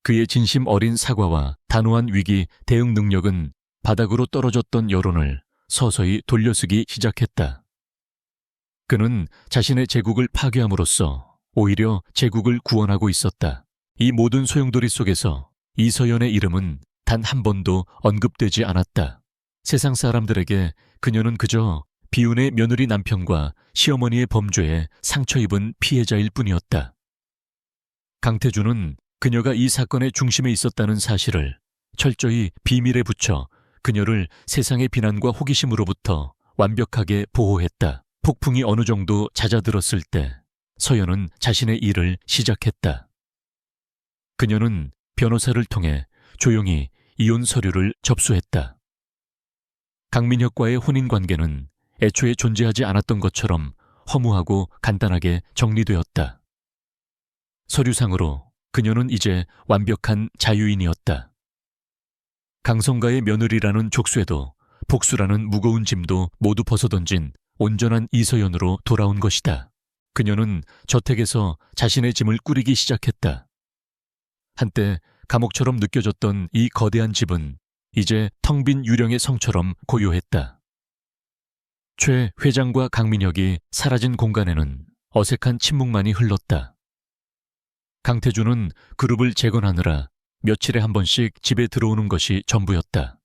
그의 진심 어린 사과와 단호한 위기 대응 능력은 바닥으로 떨어졌던 여론을 서서히 돌려쓰기 시작했다. 그는 자신의 제국을 파괴함으로써 오히려 제국을 구원하고 있었다. 이 모든 소용돌이 속에서 이서연의 이름은 단 한 번도 언급되지 않았다. 세상 사람들에게 그녀는 그저 비운의 며느리 남편과 시어머니의 범죄에 상처 입은 피해자일 뿐이었다. 강태준은 그녀가 이 사건의 중심에 있었다는 사실을 철저히 비밀에 붙여 그녀를 세상의 비난과 호기심으로부터 완벽하게 보호했다. 폭풍이 어느 정도 잦아들었을 때 서연은 자신의 일을 시작했다. 그녀는 변호사를 통해 조용히 이혼 서류를 접수했다. 강민혁과의 혼인관계는 애초에 존재하지 않았던 것처럼 허무하고 간단하게 정리되었다. 서류상으로 그녀는 이제 완벽한 자유인이었다. 강성가의 며느리라는 족쇄도 복수라는 무거운 짐도 모두 벗어던진 온전한 이서연으로 돌아온 것이다. 그녀는 저택에서 자신의 짐을 꾸리기 시작했다. 한때 감옥처럼 느껴졌던 이 거대한 집은 이제 텅 빈 유령의 성처럼 고요했다. 최 회장과 강민혁이 사라진 공간에는 어색한 침묵만이 흘렀다. 강태준은 그룹을 재건하느라 며칠에 한 번씩 집에 들어오는 것이 전부였다.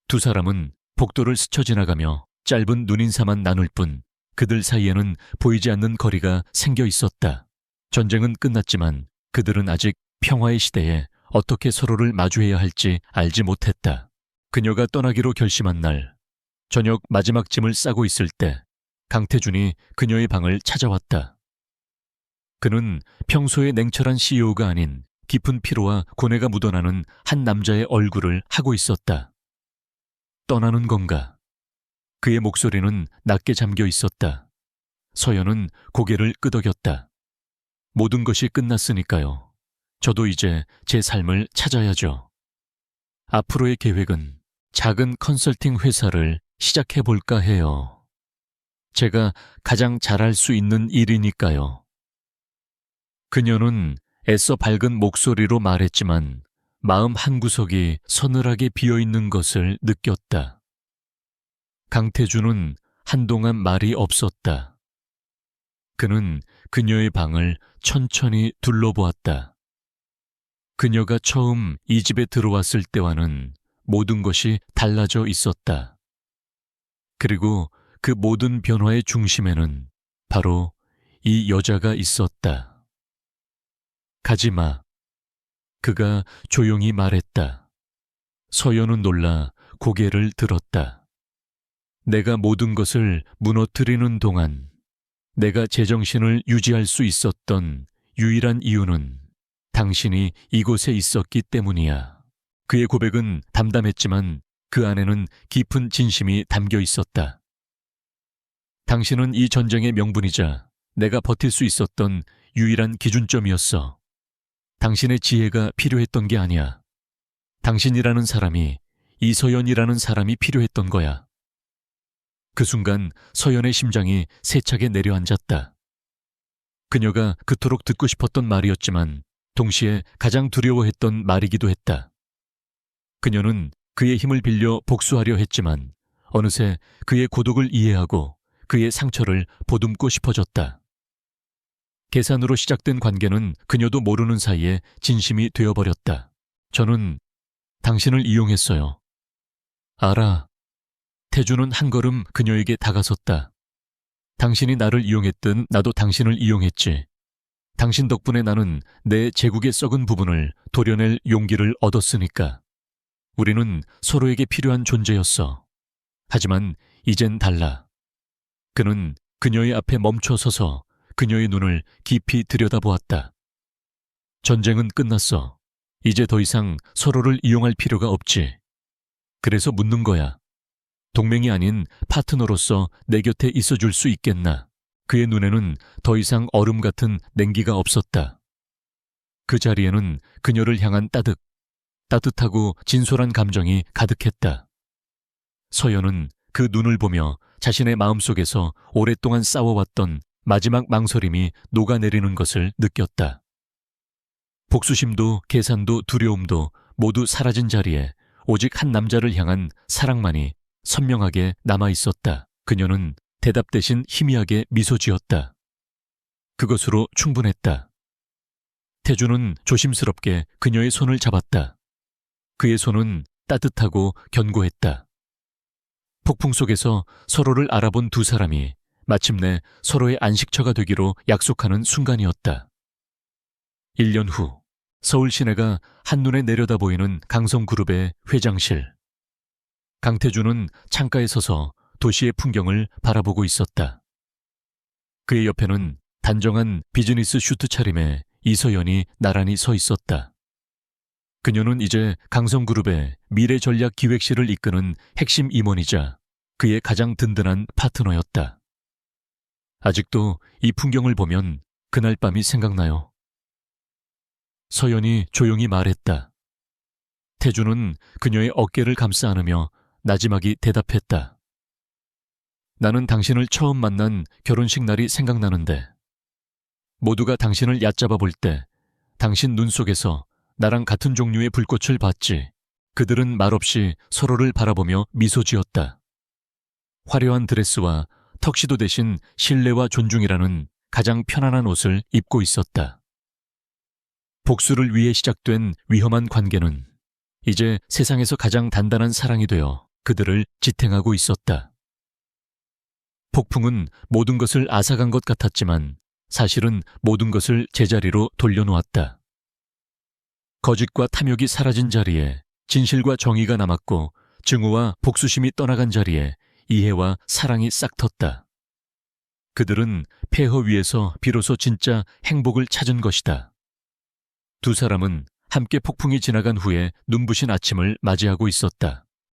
두 사람은 복도를 스쳐 지나가며 짧은 눈인사만 나눌 뿐 그들 사이에는 보이지 않는 거리가 생겨 있었다. 전쟁은 끝났지만 그들은 아직 평화의 시대에 어떻게 서로를 마주해야 할지 알지 못했다. 그녀가 떠나기로 결심한 날, 저녁 마지막 짐을 싸고 있을 때 강태준이 그녀의 방을 찾아왔다. 그는 평소의 냉철한 CEO가 아닌 깊은 피로와 고뇌가 묻어나는 한 남자의 얼굴을 하고 있었다. 떠나는 건가? 그의 목소리는 낮게 잠겨 있었다. 서연은 고개를 끄덕였다. 모든 것이 끝났으니까요. 저도 이제 제 삶을 찾아야죠. 앞으로의 계획은 작은 컨설팅 회사를 시작해볼까 해요. 제가 가장 잘할 수 있는 일이니까요. 그녀는 애써 밝은 목소리로 말했지만 마음 한구석이 서늘하게 비어있는 것을 느꼈다. 강태주는 한동안 말이 없었다. 그는 그녀의 방을 천천히 둘러보았다. 그녀가 처음 이 집에 들어왔을 때와는 모든 것이 달라져 있었다. 그리고 그 모든 변화의 중심에는 바로 이 여자가 있었다. 가지마. 그가 조용히 말했다. 서연은 놀라 고개를 들었다. 내가 모든 것을 무너뜨리는 동안 내가 제정신을 유지할 수 있었던 유일한 이유는 당신이 이곳에 있었기 때문이야. 그의 고백은 담담했지만 그 안에는 깊은 진심이 담겨 있었다. 당신은 이 전쟁의 명분이자 내가 버틸 수 있었던 유일한 기준점이었어. 당신의 지혜가 필요했던 게 아니야. 당신이라는 사람이, 이서연이라는 사람이 필요했던 거야. 그 순간 서연의 심장이 세차게 내려앉았다. 그녀가 그토록 듣고 싶었던 말이었지만 동시에 가장 두려워했던 말이기도 했다. 그녀는 그의 힘을 빌려 복수하려 했지만 어느새 그의 고독을 이해하고 그의 상처를 보듬고 싶어졌다. 계산으로 시작된 관계는 그녀도 모르는 사이에 진심이 되어버렸다. 저는 당신을 이용했어요. 알아. 태주는 한 걸음 그녀에게 다가섰다. 당신이 나를 이용했든 나도 당신을 이용했지. 당신 덕분에 나는 내 제국의 썩은 부분을 도려낼 용기를 얻었으니까. 우리는 서로에게 필요한 존재였어. 하지만 이젠 달라. 그는 그녀의 앞에 멈춰 서서 그녀의 눈을 깊이 들여다보았다. 전쟁은 끝났어. 이제 더 이상 서로를 이용할 필요가 없지. 그래서 묻는 거야. 동맹이 아닌 파트너로서 내 곁에 있어줄 수 있겠나? 그의 눈에는 더 이상 얼음 같은 냉기가 없었다. 그 자리에는 그녀를 향한 따뜻하고 진솔한 감정이 가득했다. 서연은 그 눈을 보며 자신의 마음속에서 오랫동안 싸워왔던 마지막 망설임이 녹아내리는 것을 느꼈다. 복수심도 계산도 두려움도 모두 사라진 자리에 오직 한 남자를 향한 사랑만이 선명하게 남아있었다. 그녀는 대답 대신 희미하게 미소 지었다. 그것으로 충분했다. 태주는 조심스럽게 그녀의 손을 잡았다. 그의 손은 따뜻하고 견고했다. 폭풍 속에서 서로를 알아본 두 사람이 마침내 서로의 안식처가 되기로 약속하는 순간이었다. 1년 후 서울 시내가 한눈에 내려다 보이는 강성그룹의 회장실. 강태주는 창가에 서서 도시의 풍경을 바라보고 있었다. 그의 옆에는 단정한 비즈니스 슈트 차림의 이서연이 나란히 서 있었다. 그녀는 이제 강성그룹의 미래 전략 기획실을 이끄는 핵심 임원이자 그의 가장 든든한 파트너였다. 아직도 이 풍경을 보면 그날 밤이 생각나요. 서연이 조용히 말했다. 태주는 그녀의 어깨를 감싸 안으며 나지막이 대답했다. 나는 당신을 처음 만난 결혼식 날이 생각나는데 모두가 당신을 얕잡아 볼 때 당신 눈 속에서 나랑 같은 종류의 불꽃을 봤지. 그들은 말없이 서로를 바라보며 미소 지었다. 화려한 드레스와 턱시도 대신 신뢰와 존중이라는 가장 편안한 옷을 입고 있었다. 복수를 위해 시작된 위험한 관계는 이제 세상에서 가장 단단한 사랑이 되어 그들을 지탱하고 있었다. 폭풍은 모든 것을 앗아간 것 같았지만 사실은 모든 것을 제자리로 돌려놓았다. 거짓과 탐욕이 사라진 자리에 진실과 정의가 남았고 증오와 복수심이 떠나간 자리에 이해와 사랑이 싹 텄다. 그들은 폐허 위에서 비로소 진짜 행복을 찾은 것이다. 두 사람은 함께 폭풍이 지나간 후에 눈부신 아침을 맞이하고 있었다.